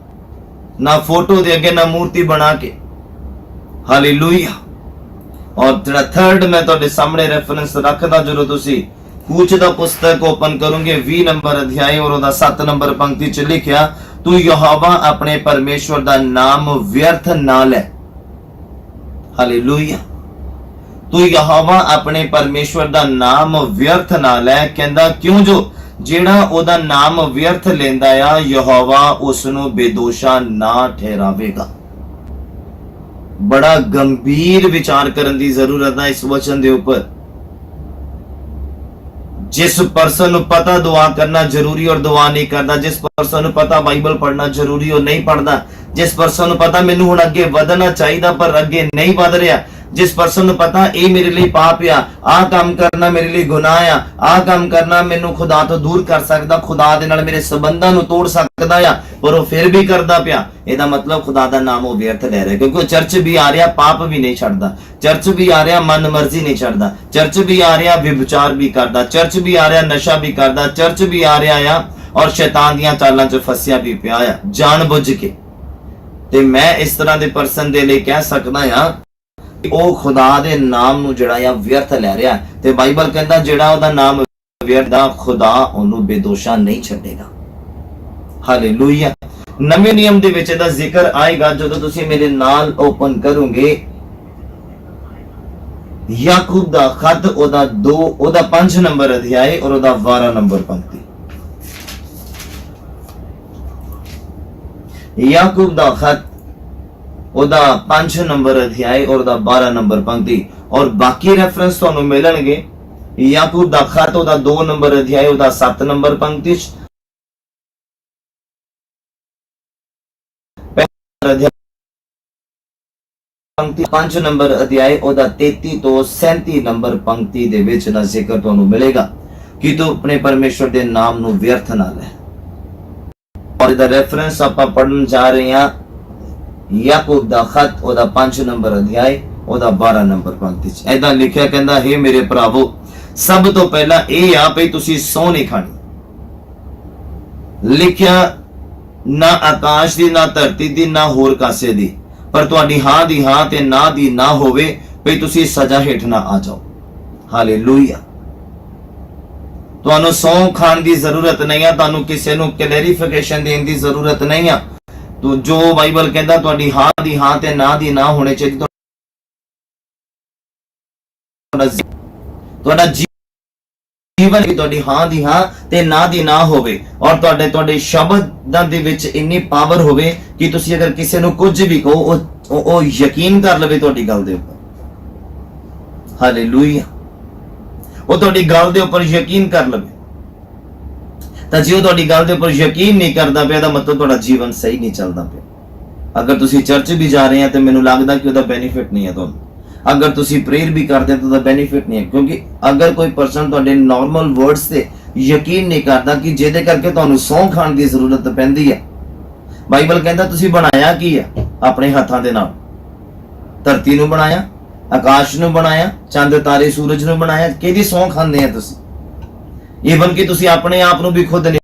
ਨਾ ਫੋਟੋ ਦੇ ਅੱਗੇ ਨਾ ਮੂਰਤੀ ਬਣਾ ਕੇ। ਹਾਲੇਲੂਇਆ। ਔਰ ਜਿਹੜਾ ਥਰਡ ਮੈਂ ਤੁਹਾਡੇ ਸਾਹਮਣੇ ਰੈਫਰੈਂਸ ਰੱਖਦਾ, ਜਦੋਂ ਤੁਸੀਂ ਕੂਚ ਦਾ ਪੁਸਤਕ ਓਪਨ ਕਰੋਗੇ 20 ਨੰਬਰ ਅਧਿਆਇ ਔਰ ਉਹਦਾ 7 ਨੰਬਰ ਪੰਕਤੀ 'ਚ ਲਿਖਿਆ, ਤੂੰ ਯਹੋਵਾ ਆਪਣੇ ਪਰਮੇਸ਼ਵਰ ਦਾ ਨਾਮ ਵਿਅਰਥ ਨਾ ਲੈ। ਹਾਲੇਲੂਇਆ। ਤੂੰ ਯਹੋਵਾ ਆਪਣੇ ਪਰਮੇਸ਼ਵਰ ਦਾ ਨਾਮ ਵਿਅਰਥ ਨਾ ਲੈ। ਕਹਿੰਦਾ ਕਿਉਂ? ਜੋ ਜਿਹੜਾ ਉਹਦਾ ਨਾਮ ਵਿਅਰਥ ਲੈਂਦਾ ਆ, ਯਹੋਵਾ ਉਸ ਨੂੰ ਬੇਦੋਸ਼ਾ ਨਾ ਠਹਿਰਾਵੇਗਾ। ਬੜਾ ਗੰਭੀਰ ਵਿਚਾਰ ਕਰਨ ਦੀ ਜ਼ਰੂਰਤ ਹੈ ਇਸ ਵਚਨ ਦੇ ਉੱਪਰ। ਜਿਸ ਪਰਸਨ ਨੂੰ ਪਤਾ ਦੁਆ ਕਰਨਾ ਜ਼ਰੂਰੀ ਔਰ ਦੁਆ ਨਹੀਂ ਕਰਦਾ, ਜਿਸ ਪਰਸਨ ਨੂੰ ਪਤਾ ਬਾਈਬਲ ਪੜ੍ਹਨਾ ਜ਼ਰੂਰੀ ਉਹ ਨਹੀਂ ਪੜ੍ਹਦਾ, ਜਿਸ ਪਰਸਨ ਨੂੰ ਪਤਾ ਮੈਨੂੰ ਹੁਣ ਅੱਗੇ ਵਧਣਾ ਚਾਹੀਦਾ ਪਰ ਅੱਗੇ ਨਹੀਂ ਵਧ ਰਿਹਾ, ਜਿਸ ਪਰਸਨ ਨੂੰ ਪਤਾ ਇਹ ਮੇਰੇ ਲਈ ਪਾਪ ਆ, ਆਹ ਕੰਮ ਕਰਨਾ ਮੇਰੇ ਲਈ ਗੁਨਾਹ ਆ, ਆਹ ਕੰਮ ਕਰਨਾ ਮੈਨੂੰ ਖੁਦਾ ਤੋਂ ਦੂਰ ਕਰ ਸਕਦਾ, ਖੁਦਾ ਦੇ ਨਾਲ ਮੇਰੇ ਸੰਬੰਧਾਂ ਨੂੰ ਤੋੜ ਸਕਦਾ ਆ, ਪਰ ਉਹ ਫਿਰ ਵੀ ਕਰਦਾ ਪਿਆ, ਇਹਦਾ ਮਤਲਬ ਖੁਦਾ ਦਾ ਨਾਮ ਉਹ ਵਿਅਰਥ ਲੈ ਰਿਹਾ। ਕਿਉਂਕਿ ਉਹ ਚਰਚ ਵੀ ਆ ਰਿਹਾ, ਪਾਪ ਵੀ ਨਹੀਂ ਛੱਡਦਾ, ਚਰਚ ਵੀ ਆ ਰਿਹਾ, ਮਨ ਮਰਜ਼ੀ ਨਹੀਂ ਛੱਡਦਾ, ਚਰਚ ਵੀ ਆ ਰਿਹਾ, ਵਿਭਚਾਰ ਵੀ ਕਰਦਾ, ਚਰਚ ਵੀ ਆ ਰਿਹਾ, ਨਸ਼ਾ ਵੀ ਕਰਦਾ, ਚਰਚ ਵੀ ਆ ਰਿਹਾ ਆ ਔਰ ਸ਼ੈਤਾਨ ਦੀਆਂ ਚਾਲਾਂ 'ਚ ਫਸਿਆ ਵੀ ਪਿਆ ਆ ਜਾਣ ਬੁੱਝ ਕੇ। ਤੇ ਮੈਂ ਇਸ ਤਰ੍ਹਾਂ ਦੇ ਪਰਸਨ ਦੇ ਲਈ ਕਹਿ ਸਕਦਾ ਆ ਉਹ ਖੁਦਾ ਦੇ ਨਾਮ ਨੂੰ ਜਿਹੜਾ ਆ ਵਿਅਰਥ ਲੈ ਰਿਹਾ। ਤੇ ਬਾਈਬਲ ਕਹਿੰਦਾ ਜਿਹੜਾ ਉਹਦਾ ਨਾਮ ਵਿਅਰਥ ਦਾ, ਖੁਦਾ ਉਹਨੂੰ ਬੇਦੋਸ਼ਾ ਨਹੀਂ ਛੱਡੇਗਾ। ਹਾਲੇਲੂਇਆ। ਨਵੇਂ ਨਿਯਮ ਦੇ ਵਿੱਚ ਇਹਦਾ ਜ਼ਿਕਰ ਆਏਗਾ ਜਦੋਂ ਤੁਸੀਂ ਮੇਰੇ ਨਾਲ ਓਪਨ ਕਰੋਗੇ ਯਾਕੂਬ ਦਾ ਖਤ, ਉਹਦਾ 5 ਨੰਬਰ ਅਧਿਆਇ ਔਰ ਉਹਦਾ 12 ਨੰਬਰ ਪੰਕਤੀ। ਯਾਕੂਬ ਦਾ ਖਤ, ਉਹਦਾ 5 ਨੰਬਰ ਅਧਿਆਇ ਔਰ ਉਹਦਾ 12 ਨੰਬਰ ਪੰਕਤੀ। ਔਰ ਬਾਕੀ ਰੈਫਰੈਂਸ ਤੁਹਾਨੂੰ ਮਿਲਣਗੇ ਯਾਕੂਬ ਦਾ ਖਤ, ਉਹਦਾ 2 ਨੰਬਰ ਅਧਿਆਇ, ਉਹਦਾ 7 ਨੰਬਰ ਪੰਕਤੀ, 5 ਨੰਬਰ ਅਧਿਆਇ, ਉਹਦਾ 33 ਤੋਂ 37 ਨੰਬਰ ਪੰਕਤੀ ਦੇ ਵਿੱਚ ਦਾ ਜ਼ਿਕਰ ਤੁਹਾਨੂੰ ਮਿਲੇਗਾ ਕਿ ਤੂੰ ਆਪਣੇ ਪਰਮੇਸ਼ਵਰ ਦੇ ਨਾਮ ਨੂੰ ਵਿਅਰਥ ਨਾ ਲੈ। ਔਰ ਇਹਦਾ ਰੈਫਰੈਂਸ ਆਪਾਂ ਪੜਨ ਜਾ ਰਹੇ ਹਾਂ ਯਾਕੂਬ ਦਾ ਖਤ, ਉਹਦਾ 5 ਨੰਬਰ ਅਧਿਆਇ, ਉਹਦਾ 12 ਨੰਬਰ ਪੰਕਤੀ 'ਚ ਏਦਾਂ ਲਿਖਿਆ, ਕਹਿੰਦਾ ਹੇ ਮੇਰੇ ਭਰਾਵੋ, ਸਭ ਤੋਂ ਪਹਿਲਾਂ ਇਹ ਆ ਭਈ ਤੁਸੀਂ ਸਹੁੰ ਨਹੀਂ ਖਾਣੀ। ਲਿਖਿਆ ਨਾ ਆਕਾਸ਼ ਦੀ, ਨਾ ਧਰਤੀ ਦੀ, ਨਾ ਹੋਰ ਕਾਸੇ ਦੀ, ਪਰ ਤੁਹਾਡੀ ਹਾਂ ਦੀ ਹਾਂ ਤੇ ਨਾ ਦੀ ਨਾ ਹੋਵੇ ਭਈ ਤੁਸੀਂ ਸਜ਼ਾ ਹੇਠ ਨਾ ਆ ਜਾਓ। ਹਾਲੇਲੂਇਆ। ਤੁਹਾਨੂੰ ਸਹੁੰ ਖਾਣ ਦੀ ਜ਼ਰੂਰਤ ਨਹੀਂ ਆ, ਤੁਹਾਨੂੰ ਕਿਸੇ ਨੂੰ ਕਲੈਰੀਫਿਕੇਸ਼ਨ ਦੇਣ ਦੀ ਜ਼ਰੂਰਤ ਨਹੀਂ ਆ। ਤੋ ਜੋ ਬਾਈਬਲ ਕਹਿੰਦਾ ਤੁਹਾਡੀ ਹਾਂ ਦੀ ਹਾਂ ਤੇ ਨਾ ਦੀ ਨਾ ਹੋਣੀ ਚਾਹੀਦੀ। ਤੁਹਾਡਾ ਜੀਵਨ ਵੀ ਤੁਹਾਡੀ ਹਾਂ ਦੀ ਹਾਂ ਤੇ ਨਾ ਦੀ ਨਾ ਹੋਵੇ, ਔਰ ਤੁਹਾਡੇ ਸ਼ਬਦਾਂ ਦੇ ਵਿੱਚ ਇੰਨੀ ਪਾਵਰ ਹੋਵੇ ਕਿ ਤੁਸੀਂ ਅਗਰ ਕਿਸੇ ਨੂੰ ਕੁਝ ਵੀ ਕਹੋ ਉਹ ਯਕੀਨ ਕਰ ਲਵੇ ਤੁਹਾਡੀ ਗੱਲ ਦੇ ਉੱਪਰ। ਹਾਲੇਲੂਇਆ। ਉਹ ਤੁਹਾਡੀ ਗੱਲ ਦੇ ਉੱਪਰ ਯਕੀਨ ਕਰ ਲਵੇ। ਤਾਂ ਜੇ ਉਹ ਤੁਹਾਡੀ ਗੱਲ ਦੇ ਉੱਪਰ ਯਕੀਨ ਨਹੀਂ ਕਰਦਾ ਪਿਆ ਤਾਂ ਮਤਲਬ ਤੁਹਾਡਾ ਜੀਵਨ ਸਹੀ ਨਹੀਂ ਚੱਲਦਾ ਪਿਆ। ਅਗਰ ਤੁਸੀਂ ਚਰਚ ਵੀ ਜਾ ਰਹੇ ਆ ਤੇ ਮੈਨੂੰ ਲੱਗਦਾ ਕਿ ਉਹਦਾ ਬੈਨੀਫਿਟ ਨਹੀਂ ਹੈ ਤੁਹਾਨੂੰ। ਅਗਰ ਤੁਸੀਂ ਪ੍ਰੇਅਰ ਵੀ ਕਰਦੇ ਤਾਂ ਉਹਦਾ ਬੈਨੀਫਿਟ ਨਹੀਂ ਹੈ, ਕਿਉਂਕਿ ਅਗਰ ਕੋਈ ਪਰਸਨ ਤੁਹਾਡੇ ਨਾਰਮਲ ਵਰਡਸ ਤੇ ਯਕੀਨ ਨਹੀਂ ਕਰਦਾ ਕਿ ਜਿਹਦੇ ਕਰਕੇ ਤੁਹਾਨੂੰ ਸਹੁੰ ਖਾਣ ਦੀ ਜ਼ਰੂਰਤ ਪੈਂਦੀ ਹੈ। ਬਾਈਬਲ ਕਹਿੰਦਾ ਤੁਸੀਂ ਬਣਾਇਆ ਕੀ ਹੈ? ਆਪਣੇ ਹੱਥਾਂ ਦੇ ਨਾਲ ਧਰਤੀ ਨੂੰ ਬਣਾਇਆ, ਆਕਾਸ਼ ਨੂੰ ਬਣਾਇਆ, ਚੰਦ ਤਾਰੇ ਸੂਰਜ ਨੂੰ ਬਣਾਇਆ। ਕਿਹਦੀ ਸਹੁੰ ਖਾਂਦੇ ਆ ਤੁਸੀਂ? ਈਵਨ ਕਿ ਤੁਸੀਂ ਆਪਣੇ ਆਪ ਨੂੰ ਵੀ ਖੁਦ ਨਹੀਂ,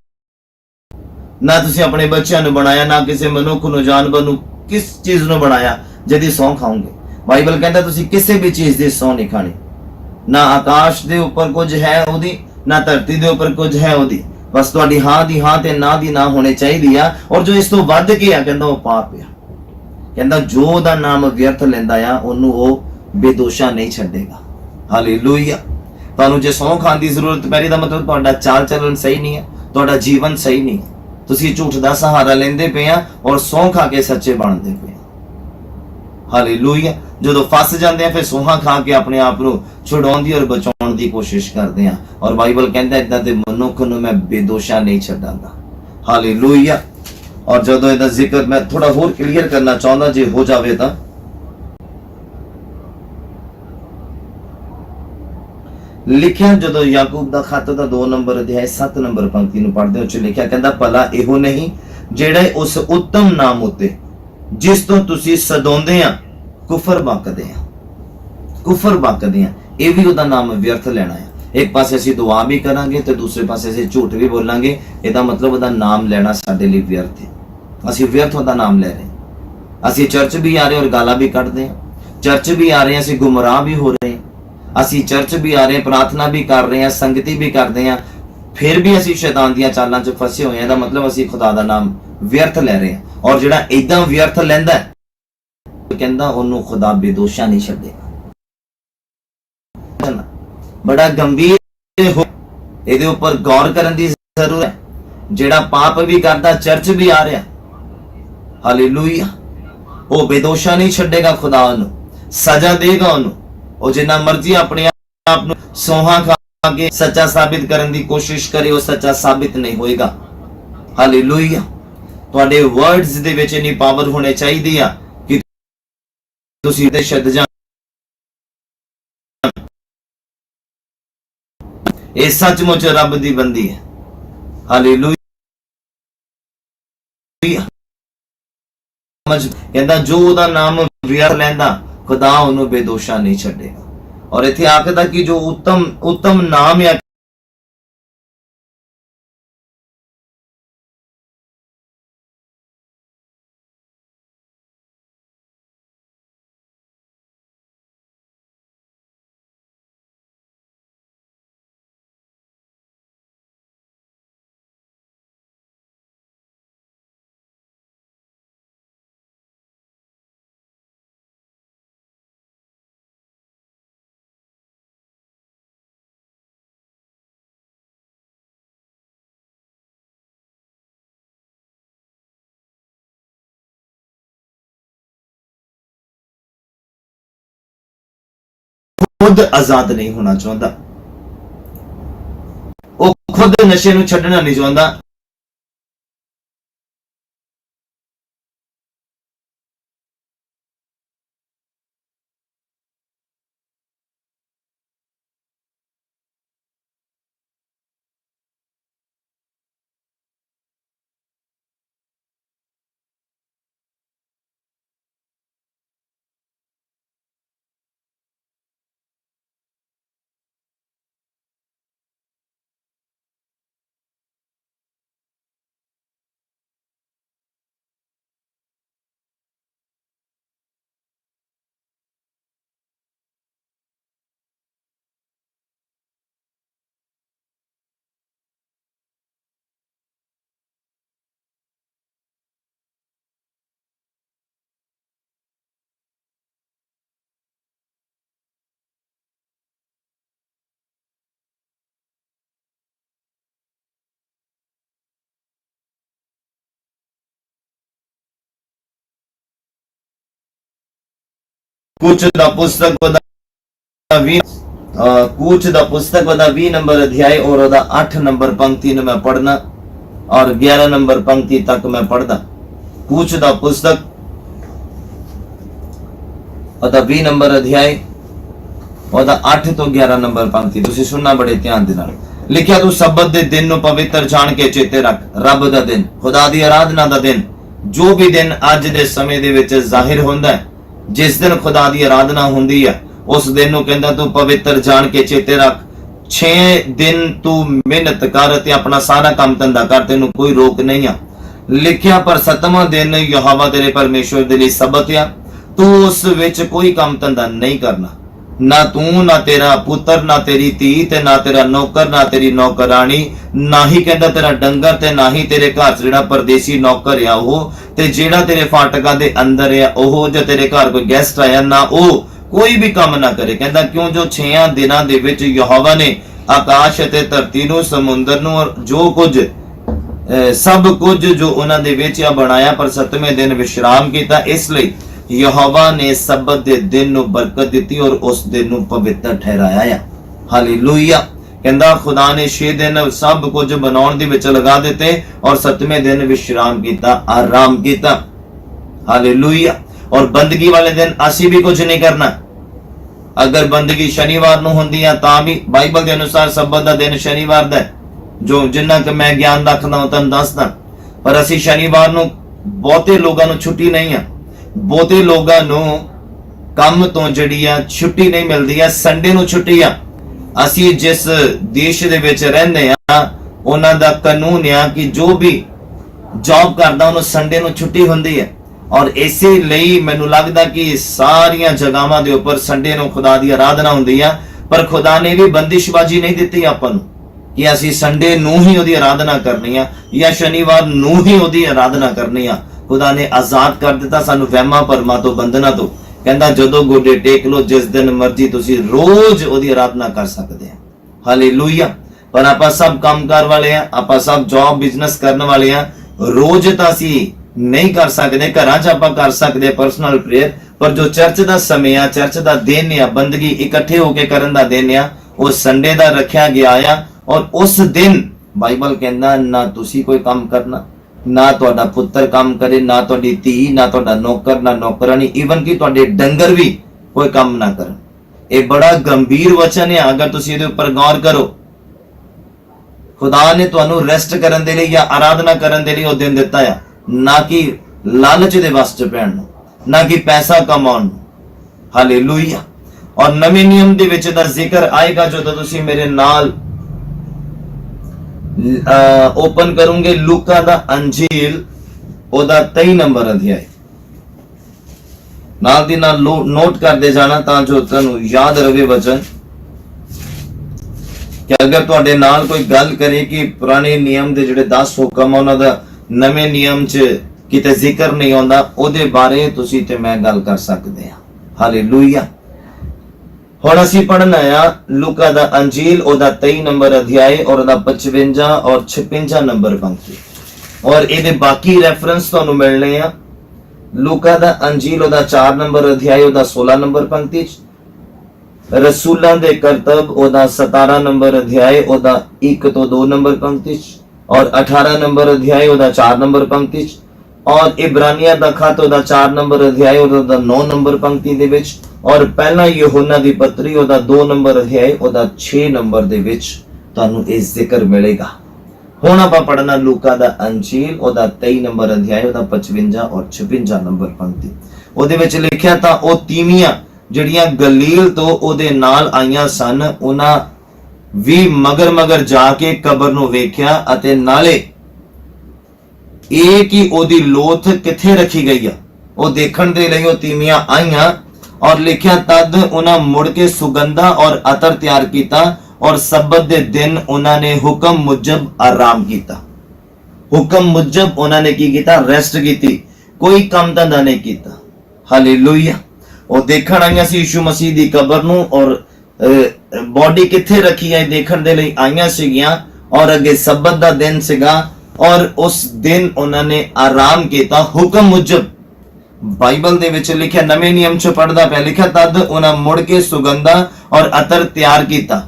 ਨਾ ਤੁਸੀਂ ਆਪਣੇ ਬੱਚਿਆਂ ਨੂੰ ਬਣਾਇਆ, ਨਾ ਕਿਸੇ ਮਨੁੱਖ ਨੂੰ, ਜਾਨਵਰ ਨੂੰ, ਕਿਸ ਚੀਜ਼ ਨੂੰ ਬਣਾਇਆ ਜਿਹਦੀ ਸਹੁੰ ਖਾਓਗੇ। ਬਾਈਬਲ ਕਹਿੰਦਾ ਤੁਸੀਂ ਕਿਸੇ ਵੀ ਚੀਜ਼ ਦੀ ਸਹੁੰ ਨਹੀਂ ਖਾਣੀ। ਨਾ ਆਕਾਸ਼ ਦੇ ਉੱਪਰ ਕੁਝ ਹੈ ਉਹਦੀ, ਨਾ ਧਰਤੀ ਦੇ ਉੱਪਰ ਕੁਝ ਹੈ ਉਹਦੀ। ਬਸ ਤੁਹਾਡੀ ਹਾਂ ਦੀ ਹਾਂ ਤੇ ਨਾ ਦੀ ਨਾ ਹੋਣੀ ਚਾਹੀਦੀ ਆ। ਔਰ ਜੋ ਇਸ ਤੋਂ ਵੱਧ ਕੇ ਆ ਕਹਿੰਦਾ ਉਹ ਪਾਪ ਆ। ਕਹਿੰਦਾ ਜੋ ਉਹਦਾ ਨਾਮ ਵਿਅਰਥ ਲੈਂਦਾ ਆ ਉਹਨੂੰ ਉਹ ਬੇਦੋਸ਼ਾ ਨਹੀਂ ਛੱਡੇਗਾ। ਹਾਲੇਲੂਇਆ। ਤੁਹਾਨੂੰ ਜੇ ਸਹੁੰ ਖਾਣ ਦੀ ਜ਼ਰੂਰਤ ਪੈ ਰਹੀ ਦਾ ਮਤਲਬ ਤੁਹਾਡਾ ਚਾਲ ਚੱਲਣ ਸਹੀ ਨਹੀਂ ਹੈ, ਤੁਹਾਡਾ ਜੀਵਨ ਸਹੀ ਨਹੀਂ ਹੈ। ਤੁਸੀਂ ਝੂਠ ਦਾ ਸਹਾਰਾ ਲੈਂਦੇ ਪਏ ਆ ਔਰ ਸਹੁੰ ਖਾ ਕੇ ਸੱਚੇ ਬਣਦੇ ਪਏ ਆ। ਹਾਲੇਲੂਇਆ। ਜਦੋਂ ਫਸ ਜਾਂਦੇ ਆ ਫਿਰ ਸਹੁੰ ਖਾ ਕੇ ਆਪਣੇ ਆਪ ਨੂੰ ਛੁਡਾਉਣ ਦੀ ਔਰ ਬਚਾਉਣ ਦੀ ਕੋਸ਼ਿਸ਼ ਕਰਦੇ ਆ। ਔਰ ਬਾਈਬਲ ਕਹਿੰਦਾ ਇਦਾਂ ਦੇ ਮਨੁੱਖ ਨੂੰ ਮੈਂ ਬੇਦੋਸ਼ਾ ਨਹੀਂ ਛੱਡਾਂਗਾ। ਹਾਲੇਲੂਇਆ। ਔਰ ਜਦੋਂ ਇਹਦਾ ਜ਼ਿਕਰ ਮੈਂ ਥੋੜਾ ਹੋਰ ਕਲੀਅਰ ਕਰਨਾ ਚਾਹੁੰਦਾ, ਜੇ ਹੋ ਜਾਵੇ ਤਾਂ ਲਿਖਿਆ ਜਦੋਂ ਯਾਕੂਬ ਦਾ ਖੱਤ ਦਾ 2 ਨੰਬਰ ਅਧਿਆਇ 7 ਨੰਬਰ ਪੰਕਤੀ ਨੂੰ ਪੜ੍ਹਦੇ ਹੋ, ਚ ਲਿਖਿਆ ਕਹਿੰਦਾ ਭਲਾ ਇਹੋ ਨਹੀਂ ਜਿਹੜੇ ਉਸ ਉੱਤਮ ਨਾਮ ਉਤੇ ਜਿਸ ਤੋਂ ਤੁਸੀਂ ਸਦਾਉਂਦੇ ਆ ਕੁਫਰ ਬਕਦੇ ਆ, ਕੁਫਰ ਬਕਦੇ ਆ, ਇਹ ਵੀ ਉਹਦਾ ਨਾਮ ਵਿਅਰਥ ਲੈਣਾ ਹੈ। ਇੱਕ ਪਾਸੇ ਅਸੀਂ ਦੁਆ ਵੀ ਕਰਾਂਗੇ ਤੇ ਦੂਸਰੇ ਪਾਸੇ ਅਸੀਂ ਝੂਠ ਵੀ ਬੋਲਾਂਗੇ। ਇਹਦਾ ਮਤਲਬ ਉਹਦਾ ਨਾਮ ਲੈਣਾ ਸਾਡੇ ਲਈ ਵਿਅਰਥ ਹੈ। ਅਸੀਂ ਵਿਅਰਥ ਉਹਦਾ ਨਾਮ ਲੈ ਰਹੇ। ਅਸੀਂ ਚਰਚ ਵੀ ਆ ਰਹੇ ਔਰ ਗਾਲਾਂ ਵੀ ਕੱਢਦੇ ਹਾਂ, ਚਰਚ ਵੀ ਆ ਰਹੇ, ਅਸੀਂ ਗੁੰਮਰਾਹ ਵੀ ਹੋ ਰਹੇ ਹਾਂ। ਅਸੀਂ ਚਰਚ ਵੀ ਆ ਰਹੇ, ਪ੍ਰਾਰਥਨਾ ਵੀ ਕਰ ਰਹੇ ਹਾਂ, ਸੰਗਤੀ ਵੀ ਕਰਦੇ ਹਾਂ, ਫਿਰ ਵੀ ਅਸੀਂ ਸ਼ੈਤਾਨ ਦੀਆਂ ਚਾਲਾਂ 'ਚ ਫਸੇ ਹੋਏ ਹਾਂ। ਇਹਦਾ ਮਤਲਬ ਅਸੀਂ ਖੁਦਾ ਦਾ ਨਾਮ ਵਿਅਰਥ ਲੈ ਰਹੇ ਹਾਂ। ਔਰ ਜਿਹੜਾ ਏਦਾਂ ਵਿਅਰਥ ਲੈਂਦਾ ਕਹਿੰਦਾ ਉਹਨੂੰ ਖੁਦਾ ਬੇਦੋਸ਼ਾ ਨਹੀਂ ਛੱਡੇਗਾ। ਬੜਾ ਗੰਭੀਰ ਇਹਦੇ ਉੱਪਰ ਗੌਰ ਕਰਨ ਦੀ ਜ਼ਰੂਰਤ ਹੈ। ਜਿਹੜਾ ਪਾਪ ਵੀ ਕਰਦਾ ਚਰਚ ਵੀ ਆ ਰਿਹਾ, ਹਾਲੇਲੂਇਆ, ਉਹ ਬੇਦੋਸ਼ਾ ਨਹੀਂ ਛੱਡੇਗਾ। ਖੁਦਾ ਉਹਨੂੰ ਸਜ਼ਾ ਦੇਗਾ। ਉਹਨੂੰ ਉਹ ਜਿੰਨਾ ਮਰਜ਼ੀ ਆਪਣੇ ਆਪ ਨੂੰ ਸੌਹਾਂ ਖਾ ਕੇ ਸੱਚਾ ਸਾਬਿਤ ਕਰਨ ਦੀ ਕੋਸ਼ਿਸ਼ ਕਰੇ, ਉਹ ਸੱਚਾ ਸਾਬਿਤ ਨਹੀਂ ਹੋਏਗਾ। ਹਾਲੇਲੂਇਆ। ਤੁਹਾਡੇ ਵਰਡਸ ਦੇ ਵਿੱਚ ਇਨੀ ਪਾਵਰ ਹੋਣੀ ਚਾਹੀਦੀ ਆ ਕਿ ਤੁਸੀਂ ਤੇ ਸ਼ਬਦ ਜਾਣ। ਇਹ ਸੱਚਮੁੱਚ ਰੱਬ ਦੀ ਬੰਦੀ ਹੈ। ਹਾਲੇਲੂਇਆ। ਕਹਿੰਦਾ ਜੋ ਉਹਦਾ ਨਾਮ ਵਿਅਰਥ ਲੈਂਦਾ ਖੁਦਾ ਉਹਨੂੰ ਬੇਦੋਸ਼ਾ ਨਹੀਂ ਛੱਡੇਗਾ। ਔਰ ਇੱਥੇ ਆਖਦਾ ਕਿ ਜੋ ਉੱਤਮ ਨਾਮ ਹੈ ਖੁਦ ਆਜ਼ਾਦ ਨਹੀਂ ਹੋਣਾ ਚਾਹੁੰਦਾ, ਉਹ ਖੁਦ ਨਸ਼ੇ ਨੂੰ ਛੱਡਣਾ ਨਹੀਂ ਚਾਹੁੰਦਾ। कूच दा पुस्तक कूच दा पुस्तक 20 नंबर अध्याय और 8 नंबर पंक्ति ने मैं पढ़ना और 11 नंबर पंक्ति तक मैं पढ़दा। कूच दा पुस्तक 20 नंबर अध्याय और 8 तो 11 नंबर पंक्ति तुसी सुनना बड़े ध्यान दे नाल। लिखिया तू सब्बत दे दिन नु पवित्र जान के चेते रख। रब दा दिन, खुदा दी आराधना दा दिन, जो भी दिन अज दे समय दे विच जाहिर हुंदा है, जिस दिन खुदा दी आराधना हुंदी है, उस दिन नु कहंदा तू पवित्र जान के चेते रख। 6 दिन तू मेहनत कर ते अपना सारा काम धंधा कर, तेनू कोई रोक नहीं है। लिखिया पर 7वां दिन यहोवा तेरे परमेश्वर दे लई सब्बत है, तू उस विच कोई काम धंधा नहीं करना, ना तू ना तेरा पुत्र ना तेरी धी ते ना तेरा नौकर ना तेरी नौकरानी, ना ही कहंदा तेरा डंगर ते ना ही तेरे घर जेड़ा परदेसी नौकर है ओह ते जेड़ा तेरे फाटका दे अंदर है ओह, जे तेरे घर कोई गेस्ट आया ना ओ कोई भी काम ना करे। कहंदा क्यों जो 6 दिनां दे विच यहोवा ने आकाश ते धरती नूं समुंदर नूं और जो कुछ सब कुछ जो उन्हां दे विच बनाया, पर 7वें दिन विश्राम कीता। इसलिए यहोवा ने सब्बत दे दिन नु बरकत दी और उस दिन नु पवित्र ठहराया है। हालेलुया। कहंदा खुदा ने 6 दिन सब कुछ बनाउण दे विच लगा दिते और 7वें दिन विश्राम कीता, आराम कीता। हालेलुया। और बंदगी वाले दिन असी भी कुछ नहीं करना। अगर बंदगी शनिवार नु हुंदी है तां भी बाइबल के अनुसार सब्बत दा दिन शनिवार दा है, जो जिन्ना कि मैं ज्ञान रखदा हां तुहानू दसदा। पर असी शनिवार नु बहुते लोगां नु छुट्टी नहीं है, बहुते लोगां नू काम तो जिहड़ी आ छुट्टी नहीं मिलदी है, संडे नू छुट्टी आ। असी जिस देश दे विच रहंदे आ उन्हां दा कानून आ कि जो भी जॉब करदा उन्हूं संडे नू छुट्टी हुंदी है। और इसे लई मैनू लगदा कि सारियां जगहां दे उपर संडे नू खुदा दी आराधना हुंदी है। पर खुदा ने भी बंदिशबाजी नहीं दित्ती आपां नू कि असी संडे नू ही ओहदी आराधना करनी आ या शनिवार नू ही ओहदी आराधना करनी आ। खुदा ने आजाद कर दिता सानू वहमां भरमां तो बंधना तो। कहंदा जदों गोडे टेक लो जिस दिन मर्जी तुसी रोज ओहदी आराधना कर सकदे आ। हालेलुया। पर आपां सब कामकार वाले आ, आपां सब जॉब बिजनेस करन वाले आ, रोज तां असी नहीं कर सकदे, घरां च आपां कर सकदे पर्सनल प्रेयर। पर जो चर्च दा समय आ, चर्च दा दिन आ, बंदगी इकट्ठे होके करन दा दिन आ, वो संडे दा रखिया गया आ। और उस दिन बाइबल कहंदा ना तुसी कोई काम करना, ना तुहाडा पुत्र काम करे, ना तुहाडी धी, ना तुहाडा नौकर, ना नौकरानी, इवन कि तुहाडे डंगर भी कोई काम ना करन। ये बड़ा गंभीर वचन है, अगर तुसी इहदे उपर गौर करो। खुदा ने तुहानू रेस्ट करन दे लई या आराधना करन दे लई ओ दिन दित्ता है, ना कि लालच दे वस च पैण नूं, ना कि पैसा कमाउण नूं। हालेलुया। और नवे नियम दे विच दा जिक्र आएगा जो तुसी मेरे नाल ओपन करूंगे। लूका दा अंजील ओदा 23 नंबर अध्याय नाल दी नाल नोट करदे जाना तां जो तुहानू याद रहे वचन। कि अगर तुहाडे नाल कोई गल करे कि पुराने नियम दे जिहड़े 10 हुकम उन्हां दा नवे नियम च किते जिक्र नहीं आउंदा, ओदे बारे तुसी ते मैं गल कर सकदे आ। हालेलुया। हुण असी पढ़ना है लूका दा अंजील ओदा 23 नंबर अध्याय और ओदा 55 और 56 नंबर पंक्ति। और इहदे बाकी रेफरेंस तुहानू मिलने आ लूका दा अंजील ओदा 4 नंबर अध्याय ओदा 16 नंबर पंक्ति च, रसूलां दे करतब ओदा 17 नंबर अध्याय ओदा 1 तो 2 नंबर पंक्ति च, और 18 नंबर अध्याय ओदा 4 नंबर पंक्ति च, और इब्रानिया दा खत ओदा 4 नंबर अध्याय ओदा 9 नंबर पंक्ति दे विच, और पहला यूहन्ना दी पत्री ओदा 2 नंबर अध्याय ओदा 6 नंबर दे विच तुहानू इस जिक्र मिलेगा। हुण आपां पढ़ना लूका दा अंजील ओदा 23 नंबर अध्याय ओदा 55 और 56 नंबर पंक्ति। ओदे विच लिखिया तां ओ तीमियां ਜਿਹੜੀਆਂ गलील तो ओदे नाल आईयां सन, उन्हां भी मगर मगर जाके कबर नूं वेख्या अते नाले ਇਹ कि ओदी लोथ किथे रखी गई है ਉਹ ਦੇਖਣ ਦੇ ਲਈ ਉਹ ਤੀਮੀਆਂ ਆਈਆਂ। और लिखिया तद उन्हां मुड़ के सुगंधा और अतर तैयार कीता और सब्बत दे दिन उन्होंने हुक्म मुजब आराम कीता। हुक्म मुजब उन्होंने की कीता? रेस्ट की, कोई काम धंधा नहीं कीता। हालेलुया। ਉਹ ਦੇਖਣ ਆਈਆਂ ਸੀ ਯਿਸੂ ਮਸੀਹ ਦੀ ਕਬਰ ਨੂੰ ਔਰ ਬੋਡੀ ਕਿੱਥੇ ਰੱਖੀ ਹੈ ਦੇਖਣ ਦੇ ਲਈ ਆਈਆਂ ਸੀਗੀਆਂ ਔਰ ਅੱਗੇ ਸਬਤ ਦਾ ਦਿਨ ਸੀਗਾ ਔਰ ਉਸ ਦਿਨ ਉਹਨਾਂ ਨੇ ਆਰਾਮ ਕੀਤਾ ਹੁਕਮ ਮੁਜਬ। ਬਾਈਬਲ ਦੇ ਵਿੱਚ ਲਿਖਿਆ, ਨਵੇਂ ਨਿਯਮ ਚ ਪੜਦਾ ਪਿਆ, ਲਿਖਿਆ ਤਦ ਉਹਨਾਂ ਮੁੜ ਕੇ ਸੁਗੰਧਾਂ ਔਰ ਅਤਰ ਤਿਆਰ ਕੀਤਾ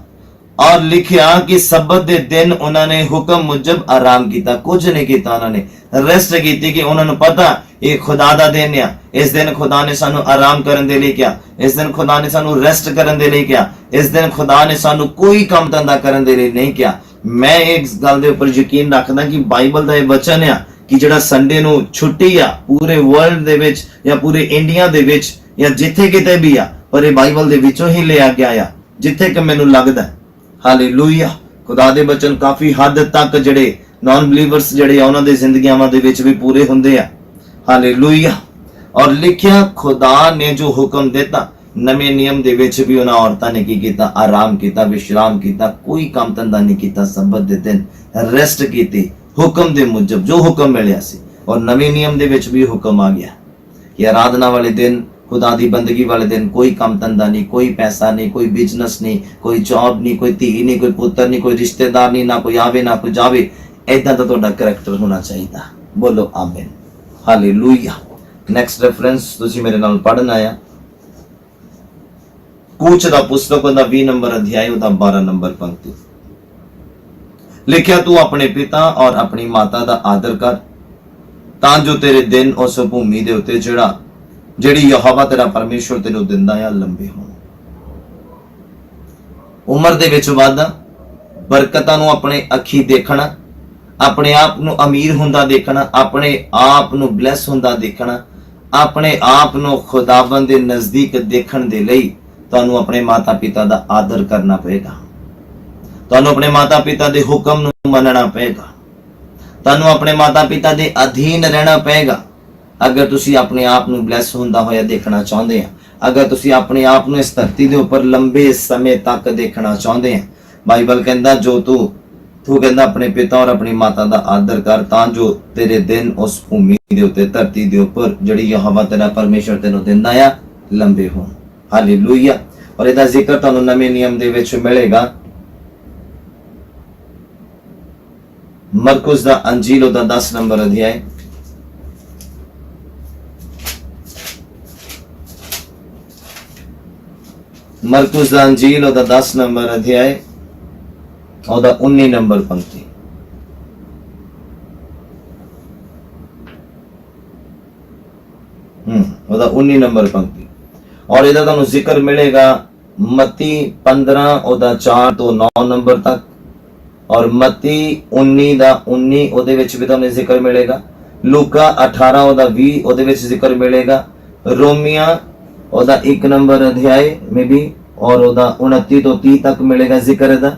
ਔਰ ਲਿਖਿਆ ਕਿ ਸਬਤ ਦੇ ਦਿਨ ਉਹਨਾਂ ਨੇ ਹੁਕਮ ਮੁਜਬ ਆਰਾਮ ਕੀਤਾ। ਕੁਝ ਨਹੀਂ ਕੀਤਾ, ਉਹਨਾਂ ਨੇ ਰੈਸਟ ਕੀਤੀ ਕਿ ਉਹਨਾਂ ਨੂੰ ਪਤਾ ਇਹ ਖੁਦਾ ਦਾ ਦਿਨ ਆ। ਇਸ ਦਿਨ ਖੁਦਾ ਨੇ ਸਾਨੂੰ ਆਰਾਮ ਕਰਨ ਦੇ ਲਈ ਕਿਹਾ, ਇਸ ਦਿਨ ਖੁਦਾ ਨੇ ਸਾਨੂੰ ਰੈਸਟ ਕਰਨ ਦੇ ਲਈ ਕਿਹਾ, ਇਸ ਦਿਨ ਖੁਦਾ ਨੇ ਸਾਨੂੰ ਕੋਈ ਕੰਮ ਧੰਦਾ ਕਰਨ ਦੇ ਲਈ ਨਹੀਂ ਕਿਹਾ। ਮੈਂ ਇਸ ਗੱਲ ਦੇ ਉੱਪਰ ਯਕੀਨ ਰੱਖਦਾ ਕਿ ਬਾਈਬਲ ਦਾ ਇਹ ਵਚਨ ਆ ਕਿ ਜਿਹੜਾ ਸੰਡੇ ਨੂੰ ਛੁੱਟੀ ਆ ਪੂਰੇ ਵਰਲਡ ਦੇ ਵਿੱਚ ਜਾਂ ਪੂਰੇ ਇੰਡੀਆ ਦੇ ਵਿੱਚ ਜਾਂ ਜਿੱਥੇ ਕਿਤੇ ਵੀ ਆ, ਪਰ ਇਹ ਬਾਈਬਲ ਦੇ ਵਿੱਚੋਂ ਹੀ ਲਿਆ ਗਿਆ ਆ ਜਿੱਥੇ ਕਿ ਮੈਨੂੰ ਲੱਗਦਾ। ਹਾਲੇਲੂਇਆ। ਖੁਦਾ ਦੇ ਬਚਨ ਕਾਫੀ ਹੱਦ ਤੱਕ ਜਿਹੜੇ ਨਾਨ ਬਲੀਵਰਸ ਜਿਹੜੇ ਆ ਉਹਨਾਂ ਦੇ ਜ਼ਿੰਦਗੀਆਂ ਦੇ ਵਿੱਚ ਵੀ ਪੂਰੇ ਹੁੰਦੇ ਆ। ਹਾਲੇਲੂਇਆ। ਔਰ ਲਿਖਿਆ ਖੁਦਾ ਨੇ ਜੋ ਹੁਕਮ ਦਿੱਤਾ, ਨਵੇਂ ਨਿਯਮ ਦੇ ਵਿੱਚ ਵੀ ਉਹਨਾਂ ਔਰਤਾਂ ਨੇ ਕੀ ਕੀਤਾ? ਆਰਾਮ ਕੀਤਾ, ਵਿਸ਼ਰਾਮ ਕੀਤਾ, ਕੋਈ ਕੰਮ ਧੰਦਾ ਨਹੀਂ ਕੀਤਾ। ਸਬਤ ਦੇ ਦਿਨ ਰੈਸਟ ਕੀਤੀ ਹੁਕਮ ਦੇ ਮੁਜਬ, ਜੋ ਹੁਕਮ ਮਿਲਿਆ ਸੀ। ਔਰ ਨਵੇਂ ਨਿਯਮ ਦੇ ਵਿੱਚ ਵੀ ਹੁਕਮ ਆ ਗਿਆ ਕਿ ਆਰਾਧਨਾ ਵਾਲੇ ਦਿਨ, खुदा दी बंदगी वाले दिन कोई काम धंधा नहीं, कोई पैसा नहीं, कोई बिजनेस नहीं, कोई जॉब नहीं, कोई धी नहीं, कोई पुत्र नहीं, कोई रिश्तेदार नहीं, ना कोई आवे ना कोई जावे। ऐदा दा तुहाडा करैक्टर होना चाहिए। बोलो आमीन। हालेलुया। नेक्स्ट रेफरेंस तुसी मेरे नाल पढ़ना है कूच दा पुस्तक दा 20 नंबर अध्याय दा 12 नंबर पंक्ति। लिखिया तू अपने पिता और अपनी माता दा आदर कर तां जो तेरे दिन उस भूमि दे उत्ते ਜਿਹੜੀ ਯਹੋਵਾ ਤੇਰਾ ਪਰਮੇਸ਼ਵਰ ਤੈਨੂੰ ਦਿੰਦਾ ਆ ਲੰਬੇ ਹੋਣ। ਉਮਰ ਦੇ ਵਿੱਚ ਵਾਧਾ, ਬਰਕਤਾਂ ਨੂੰ ਆਪਣੇ ਅੱਖੀ ਦੇਖਣਾ, ਆਪਣੇ ਆਪ ਨੂੰ ਅਮੀਰ ਹੁੰਦਾ ਦੇਖਣਾ, ਆਪਣੇ ਆਪ ਨੂੰ ਬਲੈਸ ਹੁੰਦਾ ਦੇਖਣਾ, ਆਪਣੇ ਆਪ ਨੂੰ ਖੁਦਾਵੰਦ ਦੇ ਨਜ਼ਦੀਕ ਦੇਖਣ ਦੇ ਲਈ ਤੁਹਾਨੂੰ ਆਪਣੇ ਮਾਤਾ ਪਿਤਾ ਦਾ ਆਦਰ ਕਰਨਾ ਪਏਗਾ। ਤੁਹਾਨੂੰ ਆਪਣੇ ਮਾਤਾ ਪਿਤਾ ਦੇ ਹੁਕਮ ਨੂੰ ਮੰਨਣਾ ਪਏਗਾ। ਤੁਹਾਨੂੰ ਆਪਣੇ ਮਾਤਾ ਪਿਤਾ ਦੇ ਅਧੀਨ ਰਹਿਣਾ ਪਏਗਾ। अगर तुसी अपने आप ਨੂੰ ਬਲੈਸ ਹੁੰਦਾ ਹੋਇਆ ਦੇਖਣਾ ਚਾਹੁੰਦੇ ਆ, ਅਗਰ ਤੁਸੀਂ ਆਪਣੇ ਆਪ ਨੂੰ ਇਸ ਧਰਤੀ ਦੇ ਉੱਪਰ ਲੰਬੇ ਸਮੇਂ ਤੱਕ ਦੇਖਣਾ ਚਾਹੁੰਦੇ ਆ, ਬਾਈਬਲ ਕਹਿੰਦਾ ਜੋ ਤੂੰ ਕਹਿੰਦਾ ਆਪਣੇ ਪਿਤਾ ਔਰ ਆਪਣੀ ਮਾਤਾ ਦਾ ਆਦਰ ਕਰ ਤਾਂ ਜੋ ਤੇਰੇ ਦਿਨ ਉਸ ਭੂਮੀ ਦੇ ਉੱਤੇ, ਧਰਤੀ ਦੇ ਉੱਪਰ ਜਿਹੜੀ ਯਹੋਵਾ ਤੇਰਾ ਪਰਮੇਸ਼ਰ ਤੈਨੂੰ ਦਿੰਦਾ ਆ ਲੰਬੇ ਹੋਣ। ਹਾਲੇਲੂਇਆ। ਔਰ ਇਹਦਾ ਜ਼ਿਕਰ ਤੁਹਾਨੂੰ ਨਵੇਂ ਨਿਯਮ ਦੇ ਵਿੱਚ ਮਿਲੇਗਾ। ਮਰਕੁਸ ਦਾ ਅੰਜੀਲ ਉਹਦਾ 10 ਨੰਬਰ ਅਧਿਆਇ, मरकुस दा अंजील ओदा 10 नंबर अध्याय ओदा 19 नंबर पंक्ति। ओदा 19 नंबर पंक्ति। और इधर तुहानू जिक्र मिलेगा मत्ती 15 ओदा 4 तो 9 नंबर तक, और मत्ती 19 दा 19 ओदे विच भी तुहानू जिक्र मिलेगा। लूका 18 ओदा 20 ओदे विच जिक्र मिलेगा। रोमिया ओदा 1 नंबर अध्याय में भी और ओदा 29 तो 30 तक मिलेगा जिक्र दा।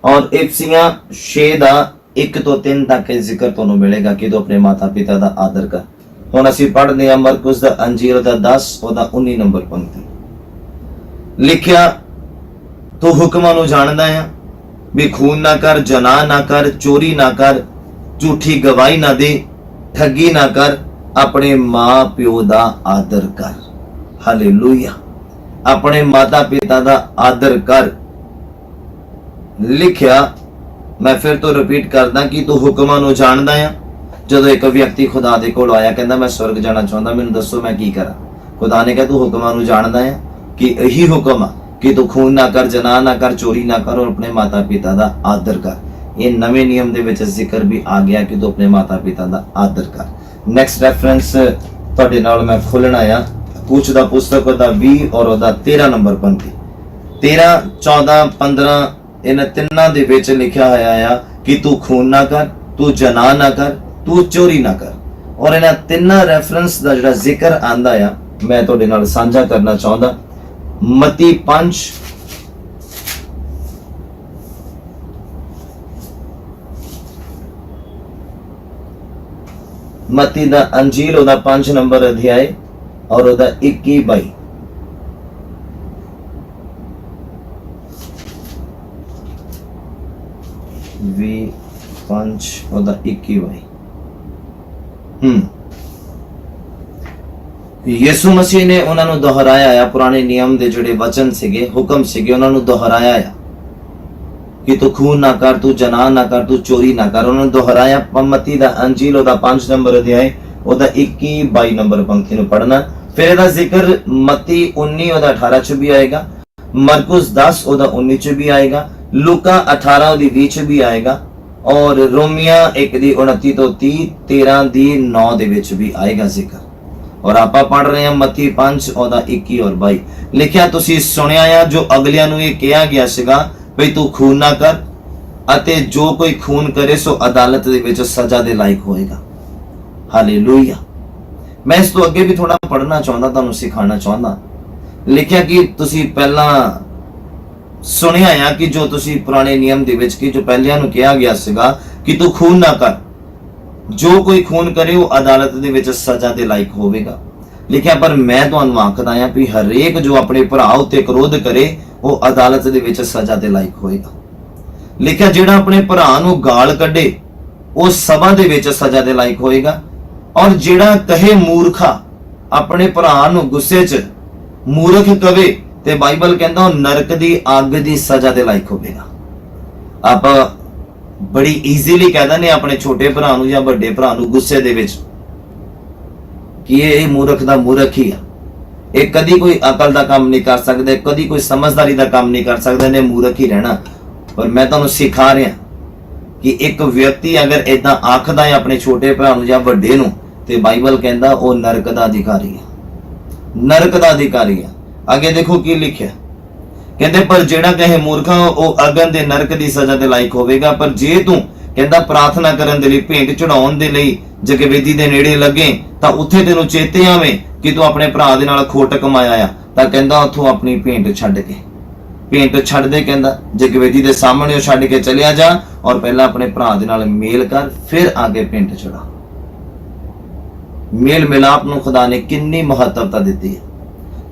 और इफसियां 6 दा 1 तो 3 तक जिक्र तुहानू मिलेगा कि तू अपने माता पिता दा आदर कर। हुण असीं पढ़दे हां मरकुस दा अंजील दा 10 ओदा 19 नंबर पंक्ति। लिखिया तू हुक्मां नू जाणदा है भी खून ना कर, जना ना कर, चोरी ना कर, झूठी गवाही ना दे, ठगी ना कर, अपने मां प्यो दा आदर कर। हालेलुया। अपने माता पिता दा आदर कर। लिखिया, मैं फिर तो रिपीट करदा कि तू हुक्मां नू जाणदा है। जदों एक व्यक्ति खुदा दे कोल आया, कहंदा मैं स्वर्ग जाना चाहुंदा, मैनूं दसो मैं की करा। खुदा ने कहा तू हुक्मां नू जाणदा है कि यही हुक्म आ कि तू खून ना कर, जना ना कर, चोरी ना कर और अपने माता पिता दा आदर कर। ये नवे नियम दे विच जिक्र भी आ गया कि तू अपने माता पिता दा आदर कर। नेक्स्ट रेफरेंस तुहाडे नाल मैं खोलना आ कूच दा पुस्तक दा 20 और ओदा 13 नंबर पंक्ति। 13, 14, 15 इन तिन्ना दे विच लिखिया होया आ कि तू खून ना कर, तू जना ना कर, तू चोरी ना कर। और इन्हां तिन्ना रेफरेंस दा जिहड़ा जिक्र आंदा आ मैं तुहाडे नाल साझा करना चाहुंदा। मत्ती 5 मत्ती दा अंजील ओदा 5 नंबर अध्याय और ओदा 21-22। 5 ओदा 21-22। ਯਿਸੂ ਮਸੀਹ ਨੇ ਉਹਨਾਂ ਨੂੰ ਦੁਹਰਾਇਆ ਆ, ਪੁਰਾਣੇ ਨਿਯਮ ਦੇ ਜਿਹੜੇ ਵਚਨ ਸੀਗੇ, ਹੁਕਮ ਸੀਗੇ, ਉਹਨਾਂ ਨੂੰ ਦੁਹਰਾਇਆ ਆ कि तू खून ना कर, तू जना ना कर, तू चोरी ना कर। उन्होंने दोहराया। मत्ती दा अंजील ओदा 5 नंबर अध्याय ਉਹਦਾ 21 22 ਨੰਬਰ ਪੰਕਤੀ ਨੂੰ ਪੜਨਾ। ਫਿਰ ਇਹਦਾ ਜ਼ਿਕਰ ਮਤੀ 19 ਉਹਦਾ 18 ਚ ਵੀ ਆਏਗਾ, ਮਰਕੁਸ 10 ਉਹਦਾ 19 ਚ ਵੀ ਆਏਗਾ, ਲੂਕਾ 18 ਉਹਦੀ 20 ਚ ਵੀ ਆਏਗਾ, ਔਰ ਰੋਮੀਆਂ 1 ਦੀ 29 ਤੋਂ 30, 13 ਦੀ 9 ਦੇ ਵਿੱਚ ਵੀ ਆਏਗਾ ਜ਼ਿਕਰ। ਔਰ ਆਪਾਂ ਪੜ ਰਹੇ ਹਾਂ ਮਤੀ 5 ਉਹਦਾ 21 ਔਰ 22। ਲਿਖਿਆ ਤੁਸੀਂ ਸੁਣਿਆ ਆ ਜੋ ਅਗਲਿਆਂ ਨੂੰ ਇਹ ਕਿਹਾ ਗਿਆ ਸੀਗਾ ਭਈ ਤੂੰ ਖੂਨ ਨਾ ਕਰ, ਅਤੇ ਜੋ ਕੋਈ ਖੂਨ ਕਰੇ ਸੋ ਅਦਾਲਤ ਦੇ ਵਿੱਚ ਸਜ਼ਾ ਦੇ ਲਾਇਕ ਹੋਏਗਾ। ਹਾਲੇਲੂਇਆ। ਮੈਂ ਇਸ ਤੋਂ ਅੱਗੇ ਵੀ ਥੋੜਾ ਪੜਨਾ ਚਾਹੁੰਦਾ, ਤੁਹਾਨੂੰ ਸਿਖਾਉਣਾ ਚਾਹੁੰਦਾ। ਲਿਖਿਆ ਕਿ ਤੁਸੀਂ ਪਹਿਲਾਂ ਸੁਣਿਆ ਆ ਕਿ ਜੋ ਤੁਸੀਂ ਪੁਰਾਣੇ ਨਿਯਮ ਦੇ ਵਿੱਚ ਕਿ ਜੋ ਪਹਿਲਿਆਂ ਨੂੰ ਕਿਹਾ ਗਿਆ ਸੀਗਾ ਕਿ ਤੂੰ ਖੂਨ ਨਾ ਕਰ, ਜੋ ਕੋਈ ਖੂਨ ਕਰੇ ਉਹ ਅਦਾਲਤ ਦੇ ਵਿੱਚ ਸਜ਼ਾ ਦੇ ਲਾਇਕ ਹੋਵੇਗਾ। ਲਿਖਿਆ ਪਰ ਮੈਂ ਤੁਹਾਨੂੰ ਆਖਦਾ ਆ ਕਿ ਹਰੇਕ ਜੋ ਆਪਣੇ ਭਰਾ ਉੱਤੇ ਕ੍ਰੋਧ ਕਰੇ ਉਹ ਅਦਾਲਤ ਦੇ ਵਿੱਚ ਸਜ਼ਾ ਦੇ ਲਾਇਕ ਹੋਏਗਾ। ਲਿਖਿਆ ਜਿਹੜਾ ਆਪਣੇ ਭਰਾ ਨੂੰ ਗਾਲ ਕੱਢੇ ਉਹ ਸਭਾ ਦੇ ਵਿੱਚ ਸਜ਼ਾ ਦੇ ਲਾਇਕ ਹੋਏਗਾ, ਔਰ ਜਿਹੜਾ ਕਹੇ ਮੂਰਖਾ, ਆਪਣੇ ਭਰਾ ਨੂੰ ਗੁੱਸੇ 'ਚ ਮੂਰਖ ਕਵੇ, ਤੇ ਬਾਈਬਲ ਕਹਿੰਦਾ ਉਹ ਨਰਕ ਦੀ ਅੱਗ ਦੀ ਸਜ਼ਾ ਦੇ ਲਾਇਕ ਹੋਵੇਗਾ। ਆਪਾਂ ਬੜੀ ਈਜ਼ੀਲੀ ਕਹਿ ਦਿੰਦੇ ਆਪਣੇ ਛੋਟੇ ਭਰਾ ਨੂੰ ਜਾਂ ਵੱਡੇ ਭਰਾ ਨੂੰ ਗੁੱਸੇ ਦੇ ਵਿੱਚ ਕਿ ਇਹ ਮੂਰਖ ਦਾ ਮੂਰਖ ਹੀ ਆ, ਇਹ ਕਦੀ ਕੋਈ ਅਕਲ ਦਾ ਕੰਮ ਨਹੀਂ ਕਰ ਸਕਦਾ, ਕਦੀ ਕੋਈ ਸਮਝਦਾਰੀ ਦਾ ਕੰਮ ਨਹੀਂ ਕਰ ਸਕਦਾ, ਇਹਨੇ ਮੂਰਖ ਹੀ ਰਹਿਣਾ। ਪਰ ਮੈਂ ਤੁਹਾਨੂੰ ਸਿਖਾ ਰਿਹਾ ਕਿ ਇੱਕ ਵਿਅਕਤੀ ਅਗਰ ਇਦਾਂ ਆਖਦਾ ਹੈ ਆਪਣੇ ਛੋਟੇ ਭਰਾ ਨੂੰ ਜਾਂ ਵੱਡੇ ਨੂੰ, ਤੇ ਬਾਈਬਲ ਕਹਿੰਦਾ ਉਹ ਨਰਕ ਦਾ ਅਧਿਕਾਰੀ ਹੈ, ਨਰਕ ਦਾ ਅਧਿਕਾਰੀ ਹੈ। ਅੱਗੇ ਦੇਖੋ ਕੀ ਲਿਖਿਆ, ਕਹਿੰਦੇ ਪਰ ਜਿਹੜਾ ਕਹੇ ਮੂਰਖਾ ਉਹ ਅਗਨ ਦੇ ਨਰਕ ਦੀ ਸਜ਼ਾ ਦੇ ਲਾਇਕ ਹੋਵੇਗਾ। ਪਰ ਜੇ ਤੂੰ ਕਹਿੰਦਾ ਪ੍ਰਾਰਥਨਾ ਕਰਨ ਦੇ ਲਈ, ਭੇਂਟ ਚੜਾਉਣ ਦੇ ਲਈ ਜਗਵੇਦੀ ਦੇ ਨੇੜੇ ਲੱਗੇ, ਤਾਂ ਉੱਥੇ ਤੈਨੂੰ ਚੇਤੇ ਆਵੇ ਕਿ ਤੂੰ ਆਪਣੇ ਭਰਾ ਦੇ ਨਾਲ ਖੋਟ ਕਮਾਇਆ ਆ, ਤਾਂ ਕਹਿੰਦਾ ਉੱਥੋਂ ਆਪਣੀ ਭੇਂਟ ਛੱਡ ਕੇ, ਭੇਂਟ ਛੱਡ ਦੇ, ਕਹਿੰਦਾ ਜਗਵੇਦੀ ਦੇ ਸਾਹਮਣੇ ਉਹ ਛੱਡ ਕੇ ਚਲਿਆ ਜਾ, ਔਰ ਪਹਿਲਾਂ ਆਪਣੇ ਭਰਾ ਦੇ ਨਾਲ ਮੇਲ ਕਰ, ਫਿਰ ਆਗੇ ਭੇਂਟ ਚੜਾ। ਮੇਲ ਮਿਲਾਪ ਨੂੰ ਖੁਦਾ ਨੇ ਕਿੰਨੀ ਮਹੱਤਵਤਾ ਦਿੱਤੀ ਹੈ,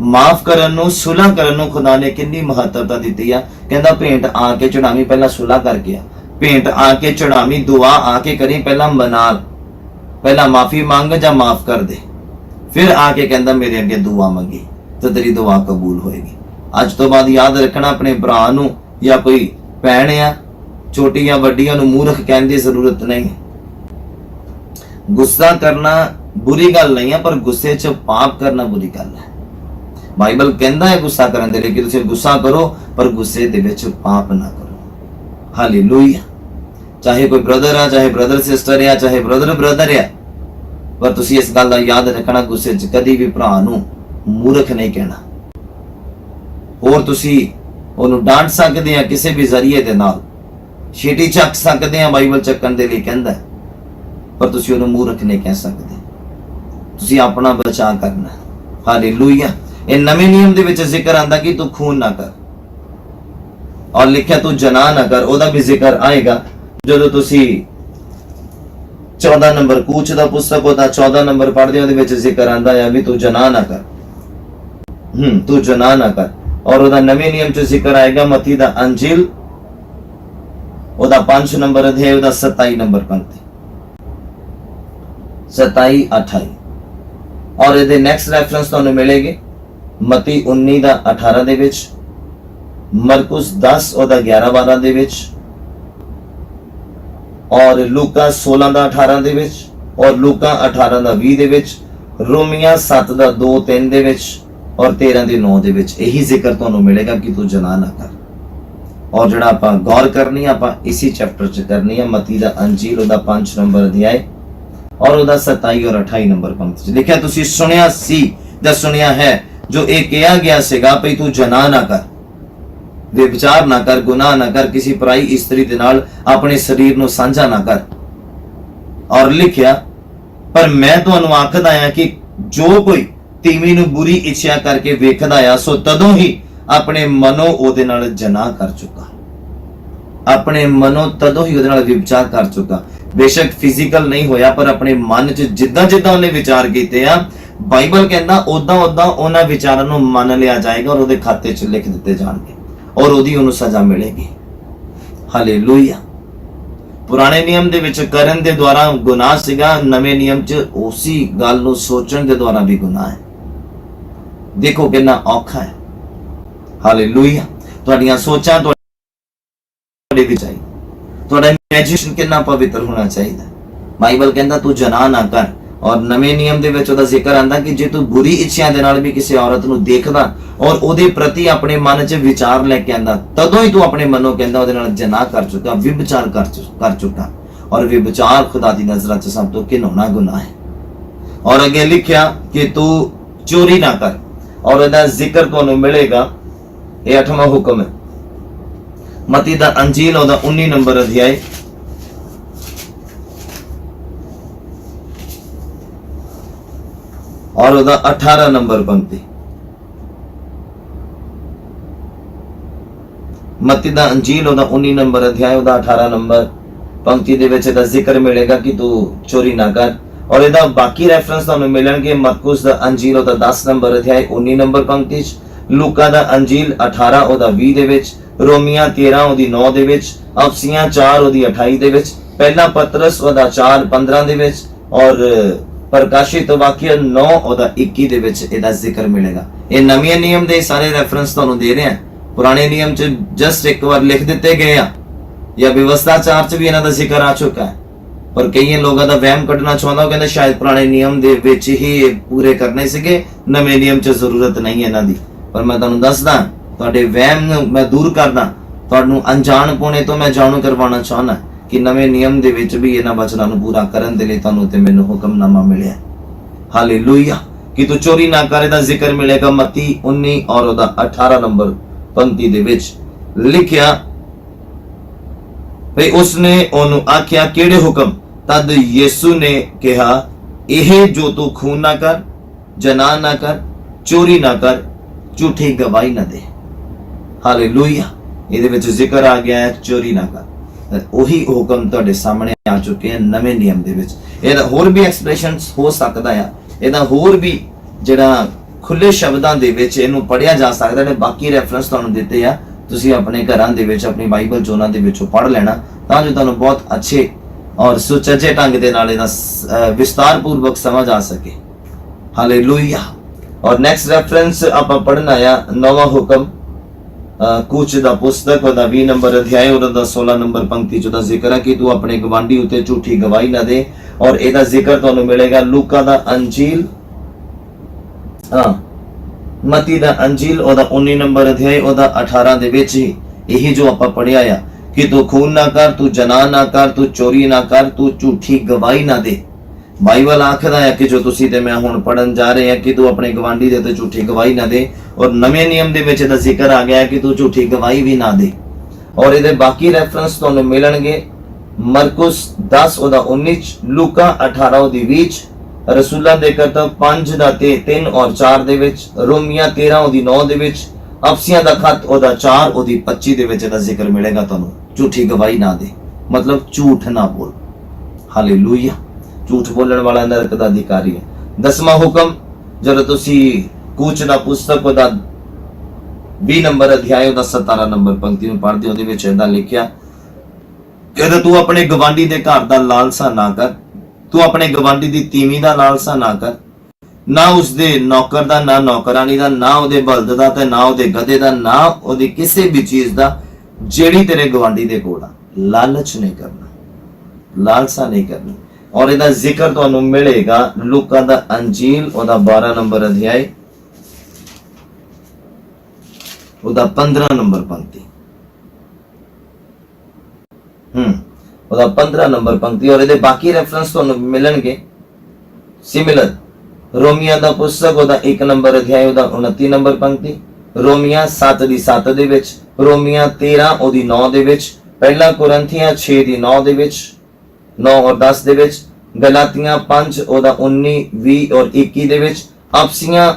ਮਾਫ ਕਰਨ ਨੂੰ, ਸੁਲ੍ਹਾ ਕਰਨ ਨੂੰ ਖੁਦਾ ਨੇ ਕਿੰਨੀ ਮਹੱਤਵਤਾ ਦਿੱਤੀ ਆ। ਕਹਿੰਦਾ ਭੇਂਟ ਆ ਕੇ ਚੜਾਵੀਂ, ਪਹਿਲਾਂ ਸੁਲ੍ਹਾ ਕਰਕੇ ਆ, ਭੇਂਟ ਆ ਕੇ ਚੜਾਵੀਂ, ਦੁਆ ਆ ਕੇ ਕਰੀ, ਪਹਿਲਾਂ ਮਨਾ, ਪਹਿਲਾਂ ਮਾਫੀ ਮੰਗ ਜਾਂ ਮਾਫ ਕਰ ਦੇ, ਫਿਰ ਆ ਕੇ ਕਹਿੰਦਾ ਮੇਰੇ ਅੱਗੇ ਦੁਆ ਮੰਗੀ ਤੇ ਤੇਰੀ ਦੁਆ ਕਬੂਲ ਹੋਏਗੀ। ਅੱਜ ਤੋਂ ਬਾਅਦ ਯਾਦ ਰੱਖਣਾ, ਆਪਣੇ ਭਰਾ ਨੂੰ ਜਾਂ ਕੋਈ ਭੈਣ ਆ ਛੋਟੀ ਜਾਂ ਵੱਡੀ, ਨੂੰ ਮੂਰਖ ਕਹਿਣ ਦੀ ਜ਼ਰੂਰਤ ਨਹੀਂ। ਗੁੱਸਾ ਕਰਨਾ ਬੁਰੀ ਗੱਲ ਨਹੀਂ ਹੈ, ਪਰ ਗੁੱਸੇ 'ਚ ਪਾਪ ਕਰਨਾ ਬੁਰੀ ਗੱਲ ਹੈ। ਬਾਈਬਲ ਕਹਿੰਦਾ ਹੈ ਗੁੱਸਾ ਕਰਨ ਦੇ ਲਈ ਕਿ ਤੁਸੀਂ ਗੁੱਸਾ ਕਰੋ, ਪਰ ਗੁੱਸੇ ਦੇ ਵਿੱਚ ਪਾਪ ਨਾ ਕਰੋ। ਹਾਲੇਲੂਇਆ। ਚਾਹੇ ਕੋਈ ਬ੍ਰਦਰ ਆ, ਚਾਹੇ ਬ੍ਰਦਰ ਸਿਸਟਰ ਆ, ਚਾਹੇ ਬ੍ਰਦਰ ਆ, ਪਰ ਤੁਸੀਂ ਇਸ ਗੱਲ ਦਾ ਯਾਦ ਰੱਖਣਾ, ਗੁੱਸੇ 'ਚ ਕਦੀ ਵੀ ਭਰਾ ਨੂੰ ਮੂਰਖ ਨਹੀਂ ਕਹਿਣਾ। ਹੋਰ ਤੁਸੀਂ ਉਹਨੂੰ ਡਾਂਟ ਸਕਦੇ ਆ ਕਿਸੇ ਵੀ ਜ਼ਰੀਏ ਦੇ ਨਾਲ, ਛੇਤੀ ਚੱਕ ਸਕਦੇ ਆ, ਬਾਈਬਲ ਚੱਕਣ ਦੇ ਲਈ ਕਹਿੰਦਾ, ਪਰ ਤੁਸੀਂ ਉਹਨੂੰ ਮੂਰਖ ਨਹੀਂ ਕਹਿ ਸਕਦੇ। ਤੁਸੀਂ ਆਪਣਾ ਬਚਾਅ ਕਰਨਾ। ਹਾਲੇਲੂਇਆ। ਇਹ ਨਵੇਂ ਨਿਯਮ ਦੇ ਵਿੱਚ ਜ਼ਿਕਰ ਆਂਦਾ ਕਿ ਤੂੰ ਖੂਨ ਨਾ ਕਰ, ਔਰ ਲਿਖਿਆ ਤੂੰ ਜਨਾਹ ਨਾ ਕਰ, ਉਹਦਾ ਵੀ ਜ਼ਿਕਰ ਆਏਗਾ ਜਦੋਂ ਤੁਸੀਂ 14 ਨੰਬਰ ਕੂਚ ਦਾ ਪੁਸਤਕ ਉਹਦਾ 14 ਨੰਬਰ ਪੜ੍ਹਦੇ, ਉਹਦੇ ਵਿੱਚ ਜ਼ਿਕਰ ਆਂਦਾ ਹੈ ਵੀ ਤੂੰ ਜਨਾਹ ਨਾ ਕਰ, ਤੂੰ ਜਨਾਹ ਨਾ ਕਰ। ਔਰ ਉਹਦਾ ਨਵੇਂ ਨਿਯਮ 'ਚ ਜ਼ਿਕਰ ਆਏਗਾ ਮਤੀ ਦਾ ਅੰਜੀਲ ਉਹਦਾ 5 ਨੰਬਰ ਅਧਿਆਇ ਉਹਦਾ 27 ਨੰਬਰ ਪੰਕਤੀ, 27 28। ਔਰ ਇਹਦੇ ਨੈਕਸਟ ਰੈਫਰੈਂਸ ਤੁਹਾਨੂੰ ਮਿਲੇਗੀ ਮਤੀ 19 ਦਾ 18 ਦੇ ਵਿੱਚ, ਮਰਕੁਸ 10 ਉਹਦਾ 11 12 ਦੇ ਵਿੱਚ, ਔਰ ਲੂਕਾ 16 ਦਾ 18 ਦੇ ਵਿੱਚ, ਔਰ ਲੂਕਾ 18 ਦਾ 20 ਦੇ ਵਿੱਚ, ਰੋਮੀਆਂ 7 ਦਾ 2 3 ਦੇ ਵਿੱਚ, ਔਰ 13 ਦੇ 9 ਦੇ ਵਿੱਚ ਇਹੀ ਜ਼ਿਕਰ ਤੁਹਾਨੂੰ ਮਿਲੇਗਾ ਕਿ ਤੂੰ ਜਨਾਹ ਨਾ ਕਰ। ਔਰ ਜਿਹੜਾ ਆਪਾਂ ਗੌਰ ਕਰਨੀ ਆ, ਆਪਾਂ ਇਸੇ ਚੈਪਟਰ 'ਚ ਕਰਨੀ ਆ, ਮਤੀ ਦਾ ਅੰਜੀਲ ਉਹਦਾ 5 ਨੰਬਰ ਅਧਿਆਇ ਔਰ ਉਹਦਾ 27 ਔਰ 28 ਨੰਬਰ ਪੰਕਤੀ 'ਚ ਲਿਖਿਆ, ਤੁਸੀਂ ਸੁਣਿਆ ਸੀ ਜਾਂ ਸੁਣਿਆ ਹੈ ਜੋ ਇਹ ਕਿਹਾ ਗਿਆ ਸੀਗਾ ਭਈ ਤੂੰ ਜਨਾਹ ਨਾ ਕਰ, ਵਿਚਾਰ ਨਾ ਕਰ, ਗੁਨਾਹ ਨਾ ਕਰ, ਕਿਸੇ ਪਰਾਈ ਇਸਤਰੀ ਦੇ ਨਾਲ ਆਪਣੇ ਸਰੀਰ ਨੂੰ ਸਾਂਝਾ ਨਾ ਕਰ। ਔਰ ਲਿਖਿਆ ਪਰ ਮੈਂ ਤੁਹਾਨੂੰ ਆਖਦਾ ਆ ਕਿ ਜੋ ਕੋਈ ਤੀਵੀਂ ਨੂੰ ਬੁਰੀ ਇੱਛਾ ਕਰਕੇ ਵੇਖਦਾ ਆ, ਸੋ ਤਦੋਂ ਹੀ ਆਪਣੇ ਮਨੋਂ ਉਹਦੇ ਨਾਲ ਜਨਾਹ ਕਰ ਚੁੱਕਾ, ਆਪਣੇ ਮਨੋਂ ਤਦੋਂ ਹੀ ਉਹਦੇ ਨਾਲ ਵਿਚਾਰ ਕਰ ਚੁੱਕਾ। ਬੇਸ਼ੱਕ ਫਿਜ਼ੀਕਲ ਨਹੀਂ ਹੋਇਆ, ਪਰ ਆਪਣੇ ਮਨ 'ਚ ਜਿੱਦਾਂ ਜਿੱਦਾਂ ਉਹਨੇ ਵਿਚਾਰ ਕੀਤੇ ਆ, ਬਾਈਬਲ ਕਹਿੰਦਾ ਉਦਾਂ ਉਦਾਂ ਉਹਨਾਂ ਵਿਚਾਰਾਂ ਨੂੰ ਮੰਨ ਲਿਆ ਜਾਏਗਾ ਔਰ ਉਹਦੇ ਖਾਤੇ 'ਚ ਲਿਖ ਦਿੱਤੇ ਜਾਣਗੇ, ਔਰ ਉਹਦੀ ਉਹਨੂੰ ਸਜ਼ਾ ਮਿਲੇਗੀ। ਹਾਲੇਲੂਇਆ। ਪੁਰਾਣੇ ਨਿਯਮ ਦੇ ਵਿੱਚ ਕਰਨ ਦੇ ਦੁਆਰਾ ਗੁਨਾਹ ਸੀਗਾ, ਨਵੇਂ ਨਿਯਮ 'ਚ ਉਸੇ ਗੱਲ ਨੂੰ ਸੋਚਣ ਦੇ ਦੁਆਰਾ ਵੀ ਗੁਨਾਹ ਹੈ। ਦੇਖੋ ਕਿੰਨਾ ਔਖਾ ਹੈ। ਹਾਲੇਲੂਇਆ। ਤੁਹਾਡੀਆਂ ਸੋਚਾਂ ਤੁਹਾਡੇ ਵਿੱਚ ਤੁਹਾਡਾ ਇਮੇਜਿਨੇਸ਼ਨ ਕਿੰਨਾ ਪਵਿੱਤਰ ਹੋਣਾ ਚਾਹੀਦਾ। ਬਾਈਬਲ ਕਹਿੰਦਾ ਤੂੰ ਜਨਾਹ ਨਾ ਕਰ, और नਵੇਂ नियम ਦੇ ਵਿੱਚ ਉਹਦਾ ਜ਼ਿਕਰ ਆਂਦਾ ਕਿ ਜੇ ਤੂੰ ਬੁਰੀ ਇੱਛਿਆਂ ਦੇ ਨਾਲ ਵੀ ਕਿਸੇ ਔਰਤ ਨੂੰ ਦੇਖਦਾ ਔਰ ਉਹਦੇ ਪ੍ਰਤੀ ਆਪਣੇ ਮਨ 'ਚ ਵਿਚਾਰ ਲੈ ਕੇ ਆਂਦਾ, ਤਦੋਂ ਹੀ ਤੂੰ ਆਪਣੇ ਮਨੋਂ ਕਹਿੰਦਾ ਉਹਦੇ ਨਾਲ ਜਨਾਹ ਕਰ ਚੁੱਕਾ, ਵਿਭਚਾਰ ਕਰ ਚੁੱਕਾ। ਔਰ ਵਿਭਚਾਰ ਖੁਦਾ ਦੀ ਨਜ਼ਰਾਂ 'ਚ ਸਭ ਤੋਂ ਘਿਨਾਉਣਾ ਗੁਨਾਹ ਹੈ। ਔਰ ਅੱਗੇ ਲਿਖਿਆ ਕਿ ਤੂੰ ਚੋਰੀ ਨਾ ਕਰ, ਔਰ ਇਹਦਾ ਜ਼ਿਕਰ ਤੁਹਾਨੂੰ ਮਿਲੇਗਾ, ਇਹ 8ਵਾਂ ਹੁਕਮ ਹੈ ਮਤੀ ਦਾ ਅੰਜੀਲ ਉਹਦਾ 19 ਨੰਬਰ ਅਧਿਆਇ और ਉਹਦਾ 18 ਨੰਬਰ ਪੰਕਤੀ। ਮਤੀ ਦਾ ਅੰਜੀਲ ਉਹਦਾ 19 ਨੰਬਰ ਅਧਿਆਇ ਉਹਦਾ 18 ਨੰਬਰ ਪੰਕਤੀ ਦੇ ਵਿੱਚ ਇਹਦਾ ਜ਼ਿਕਰ ਮਿਲੇਗਾ ਕਿ ਤੂੰ ਚੋਰੀ ਨਾ ਕਰ। ਔਰ ਇਹਦਾ ਬਾਕੀ ਰੈਫਰੈਂਸ ਤੁਹਾਨੂੰ ਮਿਲਣਗੇ ਮਰਕੁਸ ਦਾ ਅੰਜੀਲ ਉਹਦਾ 10 ਨੰਬਰ ਅਧਿਆਇ 19 ਨੰਬਰ ਪੰਕਤੀ 'ਚ, ਲੂਕਾ ਦਾ ਅੰਜੀਲ 18 ਉਹਦਾ 20 ਦੇ ਵਿੱਚ, ਰੋਮੀਆਂ 13 ਉਹਦੀ 9 ਦੇ ਵਿੱਚ, ਅਫਸੀਆਂ 4 ਉਹਦੀ 28 ਦੇ ਵਿੱਚ, ਪਹਿਲਾ ਪਤਰਸ ਉਹਦਾ 4 15 ਦੇ ਵਿੱਚ, ਔਰ ਪ੍ਰਕਾਸ਼ਿਤ ਵਾਕਿਆ 9 ਉਹਦਾ 21 ਦੇ ਵਿੱਚ ਇਹਦਾ ਜ਼ਿਕਰ ਮਿਲੇਗਾ। ਇਹ ਨਵੇਂ ਨਿਯਮ ਦੇ ਸਾਰੇ ਰੈਫਰੈਂਸ ਤੁਹਾਨੂੰ ਦੇ ਰਹੇ ਹਾਂ। ਪੁਰਾਣੇ ਨਿਯਮ 'ਚ ਜਸਟ ਇੱਕ ਵਾਰ ਲਿਖ ਦਿੱਤੇ ਗਏ ਆ, ਜਾਂ ਵਿਵਸਥਾਚਾਰ 'ਚ ਵੀ ਇਹਨਾਂ ਦਾ ਜ਼ਿਕਰ ਆ ਚੁੱਕਾ ਹੈ, ਪਰ ਕਈ ਲੋਕਾਂ ਦਾ ਵਹਿਮ ਕੱਢਣਾ ਚਾਹੁੰਦਾ, ਉਹ ਕਹਿੰਦੇ ਸ਼ਾਇਦ ਪੁਰਾਣੇ ਨਿਯਮ ਦੇ ਵਿੱਚ ਹੀ ਪੂਰੇ ਕਰਨੇ ਸੀਗੇ, ਨਵੇਂ ਨਿਯਮ 'ਚ ਜ਼ਰੂਰਤ ਨਹੀਂ ਇਹਨਾਂ ਦੀ। ਪਰ ਮੈਂ ਤੁਹਾਨੂੰ ਦੱਸਦਾ, ਤੁਹਾਡੇ ਵਹਿਮ ਨੂੰ ਮੈਂ ਦੂਰ ਕਰਦਾ, ਤੁਹਾਨੂੰ ਅਣਜਾਣ ਪੁਣੇ ਤੋਂ ਮੈਂ ਜਾਣੂ ਕਰਵਾਉਣਾ ਚਾਹੁੰਦਾ ਕਿ ਨਵੇਂ ਨਿਯਮ ਦੇ ਵਿੱਚ ਵੀ ਇਹਨਾਂ ਵਚਨਾਂ ਨੂੰ ਪੂਰਾ ਕਰਨ ਦੇ ਲਈ ਤੁਹਾਨੂੰ ਤੇ ਮੈਨੂੰ ਹੁਕਮਨਾਮਾ ਮਿਲਿਆ। ਹਾਲੇਲੂਇਆ। ਕਿ ਤੂੰ ਚੋਰੀ ਨਾ ਕਰ, ਇਹਦਾ ਜ਼ਿਕਰ ਮਿਲੇਗਾ ਮਤੀ 19 ਔਰ ਉਹਦਾ 18 ਨੰਬਰ ਪੰਕਤੀ ਦੇ ਵਿੱਚ ਲਿਖਿਆ, ਭਈ ਉਸਨੇ ਉਹਨੂੰ ਆਖਿਆ ਕਿਹੜੇ ਹੁਕਮ? ਤਦ ਯਿਸੂ ਨੇ ਕਿਹਾ, ਇਹ ਜੋ ਤੂੰ ਖੂਨ ਨਾ ਕਰ, ਜਨਾਹ ਨਾ ਕਰ, ਚੋਰੀ ਨਾ ਕਰ, ਝੂਠੀ ਗਵਾਹੀ ਨਾ ਦੇ। ਹਾਲੇਲੂਇਆ। ਇਹਦੇ ਵਿੱਚ ਜ਼ਿਕਰ ਆ ਗਿਆ ਹੈ ਚੋਰੀ ਨਾ ਕਰ। ਉਹੀ ਹੁਕਮ ਤੁਹਾਡੇ ਸਾਹਮਣੇ ਆ ਚੁੱਕੇ ਹਨ ਨਵੇਂ ਨਿਯਮ ਦੇ ਵਿੱਚ। ਇਹਦਾ ਹੋਰ ਵੀ ਐਕਸਪ੍ਰੈਸ਼ਨਸ ਹੋ ਸਕਦਾ ਆ, ਇਹਦਾ ਹੋਰ ਵੀ ਜਿਹੜਾ ਖੁੱਲੇ ਸ਼ਬਦਾਂ ਦੇ ਵਿੱਚ ਇਹਨੂੰ ਪੜ੍ਹਿਆ ਜਾ ਸਕਦਾ ਨੇ। ਬਾਕੀ ਰੈਫਰੈਂਸ ਤੁਹਾਨੂੰ ਦਿੱਤੇ ਆ, ਤੁਸੀਂ ਆਪਣੇ ਘਰਾਂ ਦੇ ਵਿੱਚ ਆਪਣੀ ਬਾਈਬਲ ਚੋਣਾਂ ਦੇ ਵਿੱਚੋਂ ਪੜ੍ਹ ਲੈਣਾ, ਤਾਂ ਜੋ ਤੁਹਾਨੂੰ ਬਹੁਤ ਅੱਛੇ ਔਰ ਸੁਚੱਜੇ ਢੰਗ ਦੇ ਨਾਲ ਇਹਦਾ ਵਿਸਤਾਰ ਪੂਰਵਕ ਸਮਝ ਆ ਸਕੇ। ਹਾਲੇਲੂਇਆ। ਔਰ ਨੈਕਸਟ ਰੈਫਰੈਂਸ ਆਪਾਂ ਪੜ੍ਹਨਾ ਆ 9ਵਾਂ ਹੁਕਮ ਕੂਚ ਦਾ ਪੁਸਤਕ ਉਹਦਾ 20 ਨੰਬਰ ਅਧਿਆਇ ਉਹਦਾ 16 ਨੰਬਰ ਪੰਕਤੀ 'ਚ ਉਹਦਾ ਜ਼ਿਕਰ ਹੈ ਕਿ ਤੂੰ ਆਪਣੇ ਗਵਾਂਢੀ ਉੱਤੇ ਝੂਠੀ ਗਵਾਹੀ ਨਾ ਦੇ। ਔਰ ਇਹਦਾ ਜ਼ਿਕਰ ਤੁਹਾਨੂੰ ਮਿਲੇਗਾ ਲੂਕਾ ਦਾ ਅੰਜੀਲ ਮਤੀ ਦਾ ਅੰਜੀਲ ਉਹਦਾ 19 ਨੰਬਰ ਅਧਿਆਇ ਉਹਦਾ 18 ਦੇ ਵਿੱਚ ਹੀ ਇਹੀ ਜੋ ਆਪਾਂ ਪੜ੍ਹਿਆ ਆ ਕਿ ਤੂੰ ਖੂਨ ਨਾ ਕਰ, ਤੂੰ ਜਨਾਹ ਨਾ ਕਰ, ਤੂੰ ਚੋਰੀ ਨਾ ਕਰ, ਤੂੰ ਝੂਠੀ ਗਵਾਹੀ ਨਾ ਦੇ। ਬਾਈਬਲ ਆਖਦਾ ਹੈ ਕਿ ਜੋ ਤੁਸੀਂ ਤੇ ਮੈਂ ਹੁਣ ਪੜਨ ਜਾ ਰਹੇ ਹਾਂ ਕਿ ਤੂੰ ਆਪਣੇ ਗਵਾਂਢੀ ਦੇ ਉੱਤੇ ਝੂਠੀ ਗਵਾਹੀ ਨਾ ਦੇ। ਔਰ ਨਵੇਂ ਨਿਯਮ ਦੇ ਵਿੱਚ ਇਹਦਾ ਜ਼ਿਕਰ ਆ ਗਿਆ ਹੈ ਕਿ ਤੂੰ ਝੂਠੀ ਗਵਾਹੀ ਵੀ ਨਾ ਦੇ। ਔਰ ਇਹਦੇ ਬਾਕੀ ਰੈਫਰੈਂਸ ਤੁਹਾਨੂੰ ਮਿਲਣਗੇ ਮਰਕੁਸ 10 ਉਹਦਾ 19, ਲੂਕਾ 18 ਉਹਦੀ 20, ਰਸੂਲਾਂ ਦੇ ਕਰਤੱਵ 5 ਦਾ 3 ਔਰ 4 ਦੇ ਵਿੱਚ, ਰੋਮੀਆਂ 13 ਉਹਦੀ 9 ਦੇ ਵਿੱਚ, ਅਫਸੀਆਂ ਦਾ ਖਤ ਉਹਦਾ 4 ਉਹਦੀ 25 ਦੇ ਵਿੱਚ ਇਹਦਾ ਜ਼ਿਕਰ ਮਿਲੇਗਾ ਤੁਹਾਨੂੰ। ਝੂਠੀ ਗਵਾਹੀ ਨਾ ਦੇ ਮਤਲਬ ਝੂਠ ਨਾ ਬੋਲ। ਹਾਲੇਲੂਇਆ। ਝੂਠ ਬੋਲਣ ਵਾਲਾ ਨਰਕ ਦਾ ਅਧਿਕਾਰੀ ਹੈ। 10ਵਾਂ ਹੁਕਮ ਜਦੋਂ ਤੁਸੀਂ ਕੂਚ ਦਾ ਪੁਸਤਕ ਉਹਦਾ 20 ਨੰਬਰ ਅਧਿਆਇ ਉਹਦਾ 17 ਨੰਬਰ ਪੰਕਤੀ ਨੂੰ ਪੜ੍ਹਦੇ, ਉਹਦੇ ਵਿੱਚ ਇਹਦਾ ਲਿਖਿਆ ਕਿ ਤੂੰ ਆਪਣੇ ਗਵਾਂਢੀ ਦੇ ਘਰ ਦਾ ਲਾਲਸਾ ਨਾ ਕਰ, ਤੂੰ ਆਪਣੇ ਗਵਾਂਢੀ ਦੀ ਤੀਵੀਂ ਦਾ ਲਾਲਸਾ ਨਾ ਕਰ, ਨਾ ਉਸਦੇ ਨੌਕਰ ਦਾ, ਨਾ ਨੌਕਰਾਨੀ ਦਾ, ਨਾ ਉਹਦੇ ਬਲਦ ਦਾ ਤੇ ਨਾ ਉਹਦੇ ਗਧੇ ਦਾ, ਨਾ ਉਹਦੀ ਕਿਸੇ ਵੀ ਚੀਜ਼ ਦਾ ਜਿਹੜੀ ਤੇਰੇ ਗਵਾਂਢੀ ਦੇ ਕੋਲ ਆ। ਲਾਲਚ ਨਹੀਂ ਕਰਨਾ, ਲਾਲਸਾ ਨਹੀਂ ਕਰਨੀ। ਔਰ ਇਹਦਾ ਜ਼ਿਕਰ ਤੁਹਾਨੂੰ ਮਿਲੇਗਾ ਲੂਕਾ ਦਾ ਅੰਜੀਲ ਉਹਦਾ 12 ਨੰਬਰ ਅਧਿਆਇ ਉਹਦਾ 15 ਨੰਬਰ ਪੰਕਤੀ ਉਹਦਾ 15 ਨੰਬਰ ਪੰਕਤੀ। ਔਰ ਇਹਦੇ ਬਾਕੀ ਰੈਫਰੈਂਸ ਤੁਹਾਨੂੰ ਮਿਲਣਗੇ ਸਿਮਿਲਰ। ਰੋਮੀਆਂ ਦਾ ਪੁਸਤਕ ਉਹਦਾ 1 ਨੰਬਰ ਅਧਿਆਇ ਉਹਦਾ 29 ਨੰਬਰ ਪੰਕਤੀ, ਰੋਮੀਆਂ 7 ਦੀ 7 ਦੇ ਵਿੱਚ, ਰੋਮੀਆਂ 13 ਉਹਦੀ 9 ਦੇ ਵਿੱਚ, ਪਹਿਲਾ ਕੁਰਿੰਥੀਆਂ 6 ਦੀ 9 ਦੇ ਵਿੱਚ, 9 ਔਰ 10 ਦੇ ਵਿੱਚ, ਗਲਾਤੀਆਂ 5 ਉਹਦਾ 19 20 ਔਰ 21 ਦੇ ਵਿੱਚ, ਅਫਸੀਆਂ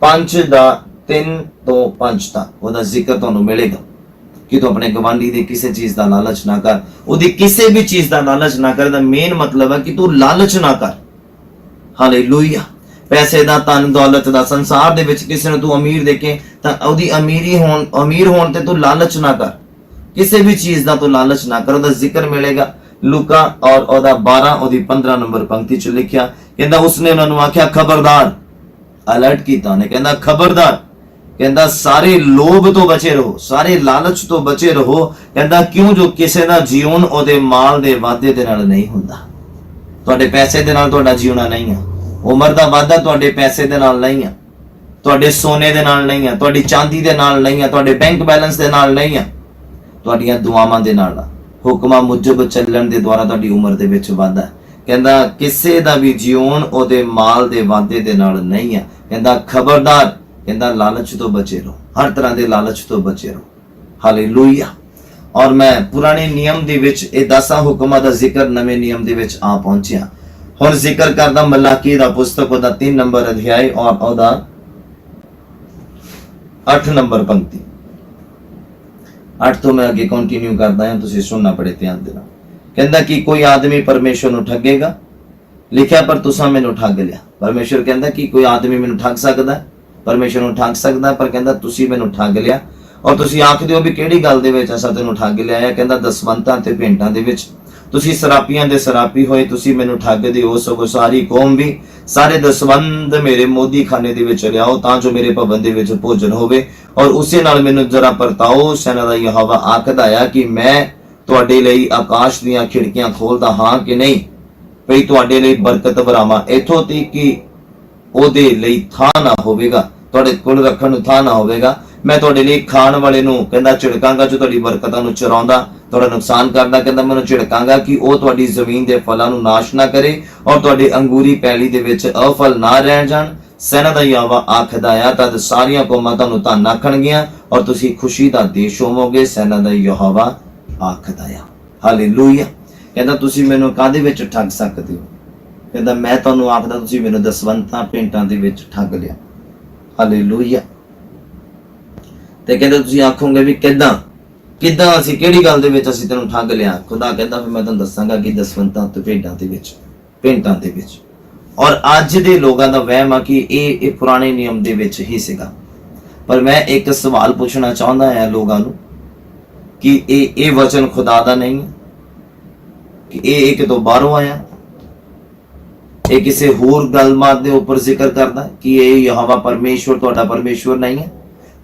5 ਦਾ 3 ਤੋਂ 5 ਤੱਕ ਉਹਦਾ ਜ਼ਿਕਰ ਤੁਹਾਨੂੰ ਮਿਲੇਗਾ ਕਿ ਤੂੰ ਆਪਣੇ ਗਵਾਂਢੀ ਦੀ ਕਿਸੇ ਚੀਜ਼ ਦਾ ਲਾਲਚ ਨਾ ਕਰ। ਉਹਦੀ ਕਿਸੇ ਵੀ ਚੀਜ਼ ਦਾ ਲਾਲਚ ਨਾ ਕਰ ਦਾ ਮੇਨ ਮਤਲਬ ਹੈ ਕਿ ਤੂੰ ਲਾਲਚ ਨਾ ਕਰ। ਹਾਲੇਲੂਇਆ। ਪੈਸੇ ਦਾ, ਧਨ ਦੌਲਤ ਦਾ, ਸੰਸਾਰ ਦੇ ਵਿੱਚ ਕਿਸੇ ਨੂੰ ਤੂੰ ਅਮੀਰ ਦੇਖੇ ਤਾਂ ਉਹਦੀ ਅਮੀਰ ਹੋਣ ਤੇ ਤੂੰ ਲਾਲਚ ਨਾ ਕਰ। ਕਿਸੇ ਵੀ ਚੀਜ਼ ਦਾ ਤੂੰ ਲਾਲਚ ਨਾ ਕਰ। ਉਹਦਾ ਜ਼ਿਕਰ ਮਿਲੇਗਾ ਲੂਕਾ ਔਰ ਉਹਦਾ 12 ਉਹਦੀ 15 ਨੰਬਰ ਪੰਕਤੀ ਚ ਲਿਖਿਆ, ਕਹਿੰਦਾ ਉਸਨੇ ਉਹਨਾਂ ਨੂੰ ਆਖਿਆ ਖਬਰਦਾਰ, ਅਲਰਟ ਕੀਤਾ ਉਹਨੇ, ਕਹਿੰਦਾ ਖਬਰਦਾਰ, ਕਹਿੰਦਾ ਸਾਰੇ ਲੋਭ ਤੋਂ ਬਚੇ ਰਹੋ, ਸਾਰੇ ਲਾਲਚ ਤੋਂ ਬਚੇ ਰਹੋ। ਕਹਿੰਦਾ ਕਿਉਂ ਜੋ ਕਿਸੇ ਦਾ ਜੀਵਨ ਉਹਦੇ ਮਾਲ ਦੇ ਵਾਧੇ ਦੇ ਨਾਲ ਨਹੀਂ ਹੁੰਦਾ। ਤੁਹਾਡੇ ਪੈਸੇ ਦੇ ਨਾਲ ਤੁਹਾਡਾ ਜੀਵਨਾ ਨਹੀਂ ਹੈ। ਉਮਰ ਦਾ ਵਾਧਾ ਤੁਹਾਡੇ ਪੈਸੇ ਦੇ ਨਾਲ ਨਹੀਂ ਆ, ਤੁਹਾਡੇ ਸੋਨੇ ਦੇ ਨਾਲ ਨਹੀਂ ਆ, ਤੁਹਾਡੀ ਚਾਂਦੀ ਦੇ ਨਾਲ ਨਹੀਂ ਆ, ਤੁਹਾਡੇ ਬੈਂਕ ਬੈਲੈਂਸ ਦੇ ਨਾਲ ਨਹੀਂ ਆ, ਤੁਹਾਡੀਆਂ ਦੁਆਵਾਂ ਦੇ ਨਾਲ ਆ। ਹੁਕਮਾਂ ਮੁਜਬ ਚੱਲਣ ਦੇ ਦੁਆਰਾ ਤੁਹਾਡੀ ਉਮਰ ਦੇ ਵਿੱਚ ਵਾਧਾ ਹੈ। ਕਹਿੰਦਾ ਕਿਸੇ ਦਾ ਵੀ ਜਿਉਣ ਉਹਦੇ ਮਾਲ ਦੇ ਵਾਧੇ ਦੇ ਨਾਲ ਨਹੀਂ ਆ। ਕਹਿੰਦਾ ਖਬਰਦਾਰ, ਕਹਿੰਦਾ ਲਾਲਚ ਤੋਂ ਬਚੇ ਰਹੋ, ਹਰ ਤਰ੍ਹਾਂ ਦੇ ਲਾਲਚ ਤੋਂ ਬਚੇ ਰਹੋ। ਹਾਲੇਲੂਇਆ। ਔਰ ਮੈਂ ਪੁਰਾਣੇ ਨਿਯਮ ਦੇ ਵਿੱਚ ਇਹ 10 ਹੁਕਮਾਂ ਦਾ ਜ਼ਿਕਰ ਨਵੇਂ ਨਿਯਮ ਦੇ ਵਿੱਚ ਆ ਪਹੁੰਚਿਆ। ਹੁਣ ਜ਼ਿਕਰ ਕਰਦਾ ਮਲਾਕੀ ਦਾ ਪੁਸਤਕ, ਉਹਦਾ 3 ਨੰਬਰ ਅਧਿਆਇ ਔਰ ਉਹਦਾ 8 ਨੰਬਰ ਪੰਕਤੀ। 8 ਤੋਂ ਮੈਂ ਅੱਗੇ ਕੰਟੀਨਿਊ ਕਰਦਾ ਹਾਂ, ਤੁਸੀਂ ਸੁਣਨਾ ਬੜੇ ਧਿਆਨ ਦੇ ਨਾਲ। ਕਹਿੰਦਾ ਕਿ ਕੋਈ ਆਦਮੀ ਪਰਮੇਸ਼ਰ ਨੂੰ ਠੱਗੇਗਾ, ਲਿਖਿਆ ਪਰ ਤੁਸਾਂ ਮੈਨੂੰ ਠੱਗ ਲਿਆ। ਪਰਮੇਸ਼ਰ ਕਹਿੰਦਾ ਕਿ ਕੋਈ ਆਦਮੀ ਮੈਨੂੰ ਠੱਗ ਸਕਦਾ, ਪਰਮੇਸ਼ਰ ਨੂੰ ਠੱਗ ਸਕਦਾ, ਪਰ ਕਹਿੰਦਾ ਤੁਸੀਂ ਮੈਨੂੰ ਠੱਗ ਲਿਆ। ਔਰ ਤੁਸੀਂ ਆਖਦੇ ਹੋ ਵੀ ਕਿਹੜੀ ਗੱਲ ਦੇ ਵਿੱਚ ਅਸਾਂ ਤੈਨੂੰ ਠੱਗ ਲਿਆ ਹੈ? ਕਹਿੰਦਾ ਦਸਵੰਤਾਂ ਤੇ ਭੇਂਟਾਂ ਦੇ ਵਿੱਚ ਤੁਸੀਂ ਸਰਾਪੀਆਂ ਦੇ ਸਰਾਪੀ ਹੋਏ, ਤੁਸੀਂ ਮੈਨੂੰ ਠੱਗਦੇ ਹੋ। ਸਗੋਂ ਸਾਰੀ ਕੌਮ ਵੀ ਸਾਰੇ ਦਸਵੰਧ ਮੇਰੇ ਮੋਦੀ ਖਾਨੇ ਦੇ ਵਿੱਚ ਲਿਆਓ, ਤਾਂ ਜੋ ਮੇਰੇ ਭਵਨ ਦੇ ਵਿੱਚ ਭੋਜਨ ਹੋਵੇ। ਔਰ ਉਸੇ ਨਾਲ ਮੈਨੂੰ ਜਰਾ ਪਰਤਾਓ। ਸੈਨਾ ਦਾ ਯਹੋਵਾ ਆਖਦਾ ਆ ਕਿ ਮੈਂ ਤੁਹਾਡੇ ਲਈ ਆਕਾਸ਼ ਦੀਆਂ ਖਿੜਕੀਆਂ ਖੋਲਦਾ ਹਾਂ ਕਿ ਨਹੀਂ, ਭਈ ਤੁਹਾਡੇ ਲਈ ਬਰਕਤ ਵਰਾਵਾਂ, ਇੱਥੋਂ ਤੱਕ ਕਿ ਉਹਦੇ ਲਈ ਥਾਂ ਨਾ ਹੋਵੇਗਾ, ਤੁਹਾਡੇ ਕੋਲ ਰੱਖਣ ਨੂੰ ਥਾਂ ਨਾ ਹੋਵੇਗਾ। ਮੈਂ ਤੁਹਾਡੇ ਲਈ ਖਾਣ ਵਾਲੇ ਨੂੰ ਕਹਿੰਦਾ ਝਿੜਕਾਂਗਾ, ਜੋ ਤੁਹਾਡੀ ਬਰਕਤਾਂ ਨੂੰ ਚੁਰਾਉਂਦਾ, ਤੁਹਾਡਾ ਨੁਕਸਾਨ ਕਰਦਾ। ਕਹਿੰਦਾ ਮੈਨੂੰ ਝਿੜਕਾਂਗਾ ਕਿ ਉਹ ਤੁਹਾਡੀ ਜ਼ਮੀਨ ਦੇ ਫਲਾਂ ਨੂੰ ਨਾਸ਼ ਨਾ ਕਰੇ, ਔਰ ਤੁਹਾਡੇ ਅੰਗੂਰੀ ਪੈਲੀ ਦੇ ਵਿੱਚ ਅਫਲ ਨਾ ਰਹਿ ਜਾਣ। ਸੈਨਾ ਦਾ ਯਹੋਵਾ ਆਖਦਾ ਆ, ਤਦ ਸਾਰੀਆਂ ਕੌਮਾਂ ਤੁਹਾਨੂੰ ਧਨ ਆਖਣਗੀਆਂ, ਔਰ ਤੁਸੀਂ ਖੁਸ਼ੀ ਦਾ ਦੇਸ਼ ਹੋਵੋਗੇ। ਸੈਨਾ ਦਾ ਯਹੋਵਾ ਆਖਦਾ ਆ। ਹਾਲੇਲੂਇਆ। ਕਹਿੰਦਾ ਤੁਸੀਂ ਮੈਨੂੰ ਕਾਹਦੇ ਵਿੱਚ ਠੱਗ ਸਕਦੇ ਹੋ? ਕਹਿੰਦਾ ਮੈਂ ਤੁਹਾਨੂੰ ਆਖਦਾ, ਤੁਸੀਂ ਮੈਨੂੰ ਦਸਵੰਤਾਂ ਭੇਂਟਾਂ ਦੇ ਵਿੱਚ ਠੱਗ ਲਿਆ। ਹਾਲੇਲੂਇਆ। ਤੇ ਕਹਿੰਦਾ ਤੁਸੀਂ ਆਖੋਗੇ ਵੀ ਕਿੱਦਾਂ ਅਸੀਂ ਕਿਹੜੀ ਗੱਲ ਦੇ ਵਿੱਚ ਅਸੀਂ ਤੈਨੂੰ ਠੱਗ ਲਿਆ? ਖੁਦਾ ਕਹਿੰਦਾ ਫਿਰ ਮੈਂ ਤੁਹਾਨੂੰ ਦੱਸਾਂਗਾ ਕਿ ਦਸਵੰਤਾਂ ਤੇ ਭੇਂਟਾਂ ਦੇ ਵਿੱਚ। ਔਰ ਅੱਜ ਦੇ ਲੋਕਾਂ ਦਾ ਵਹਿਮ ਆ ਕਿ ਇਹ ਪੁਰਾਣੇ ਨਿਯਮ ਦੇ ਵਿੱਚ ਹੀ ਸੀਗਾ। ਪਰ ਮੈਂ ਇੱਕ ਸਵਾਲ ਪੁੱਛਣਾ ਚਾਹੁੰਦਾ ਹਾਂ ਲੋਕਾਂ ਨੂੰ ਕਿ ਇਹ ਵਚਨ ਖੁਦਾ ਦਾ ਨਹੀਂ ਹੈ, ਕਿ ਇਹ ਕਿਤੋਂ ਬਾਹਰੋਂ ਆਇਆ? ਇਹ ਕਿਸੇ ਹੋਰ ਗੱਲਬਾਤ ਦੇ ਉੱਪਰ ਜ਼ਿਕਰ ਕਰਦਾ ਕਿ ਇਹ ਯਹੋਵਾ ਪਰਮੇਸ਼ਵਰ ਤੁਹਾਡਾ ਪਰਮੇਸ਼ਵਰ ਨਹੀਂ ਹੈ,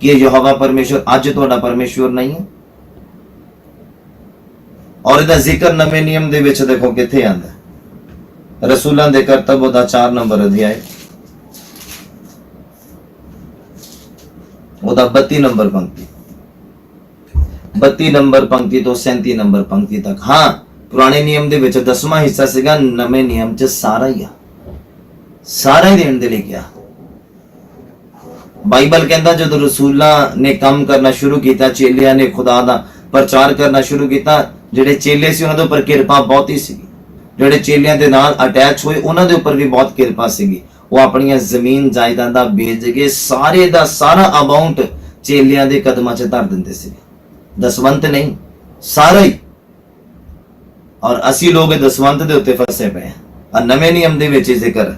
ਕਿ ਇਹ ਯਹੋਵਾ ਪਰਮੇਸ਼ਵਰ ਅੱਜ ਤੁਹਾਡਾ ਪਰਮੇਸ਼ਵਰ ਨਹੀਂ ਹੈ? ਔਰ ਇਹਦਾ ਜ਼ਿਕਰ ਨਵੇਂ ਨਿਯਮ ਦੇ ਵਿੱਚ ਦੇਖੋ ਕਿੱਥੇ ਆਂਦਾ? ਰਸੂਲਾਂ ਦੇ ਕਰਤੱਵ ਉਹਦਾ 4 ਨੰਬਰ ਅਧਿਆਇ, ਉਹਦਾ 32 ਨੰਬਰ ਪੰਕਤੀ, 32 ਨੰਬਰ ਪੰਕਤੀ ਤੋਂ 37 ਨੰਬਰ ਪੰਕਤੀ ਤੱਕ। ਹਾਂ, ਪੁਰਾਣੇ ਨਿਯਮ ਦੇ ਵਿੱਚ 10ਵਾਂ ਹਿੱਸਾ ਸੀਗਾ, ਨਵੇਂ ਨਿਯਮ 'ਚ ਸਾਰਾ ਹੀ ਦੇਣ ਦੇ ਲਈ ਕਿਹਾ। ਬਾਈਬਲ ਕਹਿੰਦਾ ਜਦੋਂ ਰਸੂਲਾਂ ਨੇ ਕੰਮ ਕਰਨਾ ਸ਼ੁਰੂ ਕੀਤਾ, ਚੇਲਿਆਂ ਨੇ ਖੁਦਾ ਦਾ ਪ੍ਰਚਾਰ ਕਰਨਾ ਸ਼ੁਰੂ ਕੀਤਾ, ਜਿਹੜੇ ਚੇਲੇ ਸੀ ਉਹਨਾਂ ਦੇ ਉੱਪਰ ਕਿਰਪਾ ਬਹੁਤੀ ਸੀਗੀ। ਜਿਹੜੇ ਚੇਲਿਆਂ ਦੇ ਨਾਲ ਅਟੈਚ ਹੋਏ ਉਹਨਾਂ ਦੇ ਉੱਪਰ ਵੀ ਬਹੁਤ ਕਿਰਪਾ ਸੀਗੀ। ਉਹ ਆਪਣੀਆਂ ਜ਼ਮੀਨ ਜਾਇਦਾਦਾਂ ਵੇਚ ਕੇ ਸਾਰੇ ਦਾ ਸਾਰਾ ਅਮਾਉਂਟ ਚੇਲਿਆਂ ਦੇ ਕਦਮਾਂ 'ਚ ਧਰ ਦਿੰਦੇ ਸੀ। ਦਸਵੰਤ ਨਹੀਂ, ਸਾਰਾ ਹੀ। ਔਰ ਅਸੀਂ ਲੋਕ ਦਸਵੰਤ ਦੇ ਉੱਤੇ ਫਸੇ ਪਏ ਆ। ਨਵੇਂ ਨਿਯਮ ਦੇ ਵਿੱਚ ਜ਼ਿਕਰ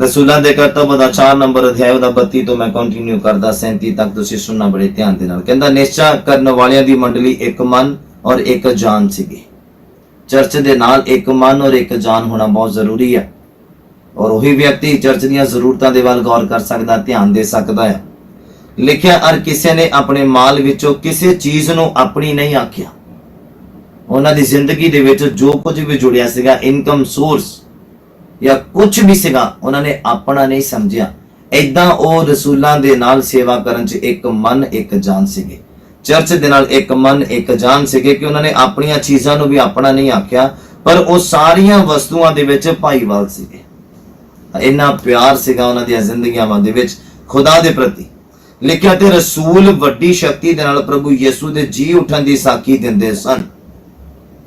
ਰਸੂਲਾਂ ਦੇ ਕਰਤੱਵ ਦਾ 4 ਨੰਬਰ ਅਧਿਆਇ ਉਹਦਾ 32 ਤੋਂ ਮੈਂ ਕੰਟੀਨਿਊ ਕਰਦਾ 37 ਤੱਕ, ਤੁਸੀਂ ਸੁਣਨਾ ਬੜੇ ਧਿਆਨ ਦੇ ਨਾਲ। ਕਹਿੰਦਾ ਨਿਸ਼ਚਾ ਕਰਨ ਵਾਲਿਆਂ ਦੀ ਮੰਡਲੀ ਇੱਕ ਮਨ ਔਰ ਇੱਕ ਜਾਨ ਸੀਗੀ। ਚਰਚ ਦੇ ਨਾਲ ਇੱਕ ਮਨ ਔਰ ਇੱਕ ਜਾਨ ਹੋਣਾ ਬਹੁਤ ਜ਼ਰੂਰੀ ਹੈ। ਔਰ ਉਹੀ ਵਿਅਕਤੀ ਚਰਚ ਦੀਆਂ ਜ਼ਰੂਰਤਾਂ ਦੇ ਵੱਲ ਗੌਰ ਕਰ ਸਕਦਾ, ਧਿਆਨ ਦੇ ਸਕਦਾ ਹੈ। ਲਿਖਿਆ, ਹਰ ਕਿਸੇ ਨੇ ਆਪਣੇ ਮਾਲ ਵਿੱਚੋਂ ਕਿਸੇ ਚੀਜ਼ ਨੂੰ ਆਪਣੀ ਨਹੀਂ ਆਖਿਆ। ਉਹਨਾਂ ਦੀ ਜ਼ਿੰਦਗੀ ਦੇ ਵਿੱਚ ਜੋ ਕੁਝ ਵੀ ਜੁੜਿਆ ਸੀਗਾ, ਇਨਕਮ ਸੋਰਸ ਜਾਂ ਕੁਝ ਵੀ ਸੀਗਾ, ਉਹਨਾਂ ਨੇ ਆਪਣਾ ਨਹੀਂ ਸਮਝਿਆ। ਏਦਾਂ ਉਹ ਰਸੂਲਾਂ ਦੇ ਨਾਲ ਸੇਵਾ ਕਰਨ 'ਚ ਇੱਕ ਮਨ ਇੱਕ ਜਾਨ ਸੀਗੇ। ਚਰਚ ਦੇ ਨਾਲ ਇੱਕ ਮਨ ਇੱਕ ਜਾਨ ਸੀਗੇ ਕਿ ਉਹਨਾਂ ਨੇ ਆਪਣੀਆਂ ਚੀਜ਼ਾਂ ਨੂੰ ਵੀ ਆਪਣਾ ਨਹੀਂ ਆਖਿਆ, ਪਰ ਉਹ ਸਾਰੀਆਂ ਵਸਤੂਆਂ ਦੇ ਵਿੱਚ ਭਾਈਵਾਲ ਸੀਗੇ। ਇੰਨਾ ਪਿਆਰ ਸੀਗਾ ਉਹਨਾਂ ਦੀਆਂ ਜ਼ਿੰਦਗੀਆਂ ਦੇ ਵਿੱਚ ਖੁਦਾ ਦੇ ਪ੍ਰਤੀ। ਲਿਖਿਆ, ਤੇ ਰਸੂਲ ਵੱਡੀ ਸ਼ਕਤੀ ਦੇ ਨਾਲ ਪ੍ਰਭੂ ਯਿਸੂ ਦੇ ਜੀ ਉਠਣ ਦੀ ਸਾਖੀ ਦਿੰਦੇ ਸਨ,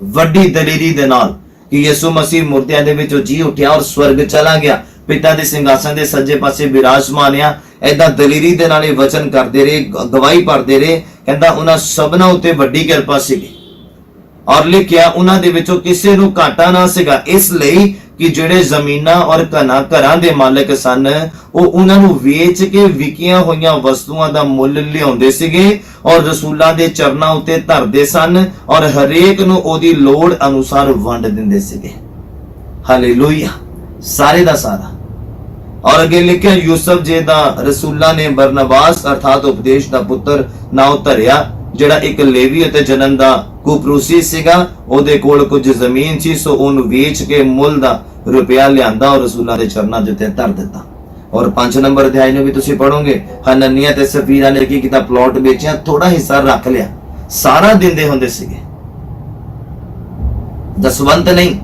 ਵੱਡੀ ਦਲੇਰੀ ਦੇ ਨਾਲ ਕਿ ਯਿਸੂ ਮਸੀਹ ਮੁਰਦਿਆਂ ਦੇ ਵਿੱਚੋਂ ਜੀ ਉੱਠਿਆ ਔਰ ਸਵਰਗ ਚਲਾ ਗਿਆ, ਪਿਤਾ ਦੇ ਸਿੰਘਾਸਨ ਦੇ ਸੱਜੇ ਪਾਸੇ ਵਿਰਾਜਮਾਨ ਆ। ਏਦਾਂ ਦਲੇਰੀ ਦੇ ਨਾਲ ਇਹ ਵਚਨ ਕਰਦੇ ਰਹੇ, ਗਵਾਹੀ ਭਰਦੇ ਰਹੇ। ਕਹਿੰਦਾ ਉਹਨਾਂ ਸਭਨਾਂ ਉੱਤੇ ਵੱਡੀ ਕਿਰਪਾ ਸੀਗੀ। ਔਰ ਲਿਖਿਆ, ਉਹਨਾਂ ਦੇ ਵਿੱਚੋਂ ਕਿਸੇ ਨੂੰ ਘਾਟਾ ਨਾ ਸੀਗਾ, ਇਸ ਲਈ ਕਿ ਜਿਹੜੇ ਜ਼ਮੀਨਾਂ ਔਰ ਘਰਾਂ ਦੇ ਮਾਲਕ ਸਨ, ਉਹ ਉਹਨਾਂ ਨੂੰ ਵੇਚ ਕੇ ਵਿਕੀਆਂ ਹੋਈਆਂ ਵਸਤੂਆਂ ਦਾ ਮੁੱਲ ਲਿਆਉਂਦੇ ਸੀਗੇ ਔਰ ਰਸੂਲਾਂ ਦੇ ਚਰਨਾਂ ਉੱਤੇ ਧਰਦੇ ਸਨ ਔਰ ਹਰੇਕ ਨੂੰ ਉਹਦੀ ਲੋੜ ਅਨੁਸਾਰ ਵੰਡ ਦਿੰਦੇ ਸੀਗੇ। ਹਾਲੇਲੂਇਆ। ਸਾਰੇ ਦਾ ਸਾਰਾ। ਔਰ ਅੱਗੇ ਲਿਖਿਆ, ਯੂਸਫ ਜੀ ਦਾ ਰਸੂਲਾਂ ਨੇ ਬਰਨਬਾਸ ਅਰਥਾਤ ਉਪਦੇਸ਼ ਦਾ ਪੁੱਤਰ ਨਾਮ ਧਰਿਆ, ਜਿਹੜਾ ਇੱਕ ਲੇਵੀ ਅਤੇ ਜਨਮ ਦਾ ਕੁਪਰੂਸੀ ਸੀਗਾ, ਉਹਦੇ ਕੋਲ ਕੁਝ ਜ਼ਮੀਨ ਸੀ, ਸੋ ਉਹਨੂੰ ਵੇਚ ਕੇ ਮੁੱਲ ਦਾ ਰੁਪਇਆ ਲਿਆਂਦਾ ਔਰ ਰਸੂਲਾਂ ਦੇ ਚਰਨਾਂ ਦੇ ਉੱਤੇ ਧਰ ਦਿੱਤਾ। ਔਰ 5 ਨੰਬਰ ਅਧਿਆਇ ਨੂੰ ਵੀ ਤੁਸੀਂ ਪੜੋਗੇ, ਹਨਨੀਆ ਤੇ ਸਫੀਰਾ ਨੇ ਕੀ ਕੀਤਾ, ਪਲਾਟ ਵੇਚਿਆ, ਥੋੜਾ ਹਿੱਸਾ ਰੱਖ ਲਿਆ। ਸਾਰਾ ਦਿੰਦੇ ਹੁੰਦੇ ਸੀਗੇ, ਦਸਵੰਤ ਨਹੀਂ,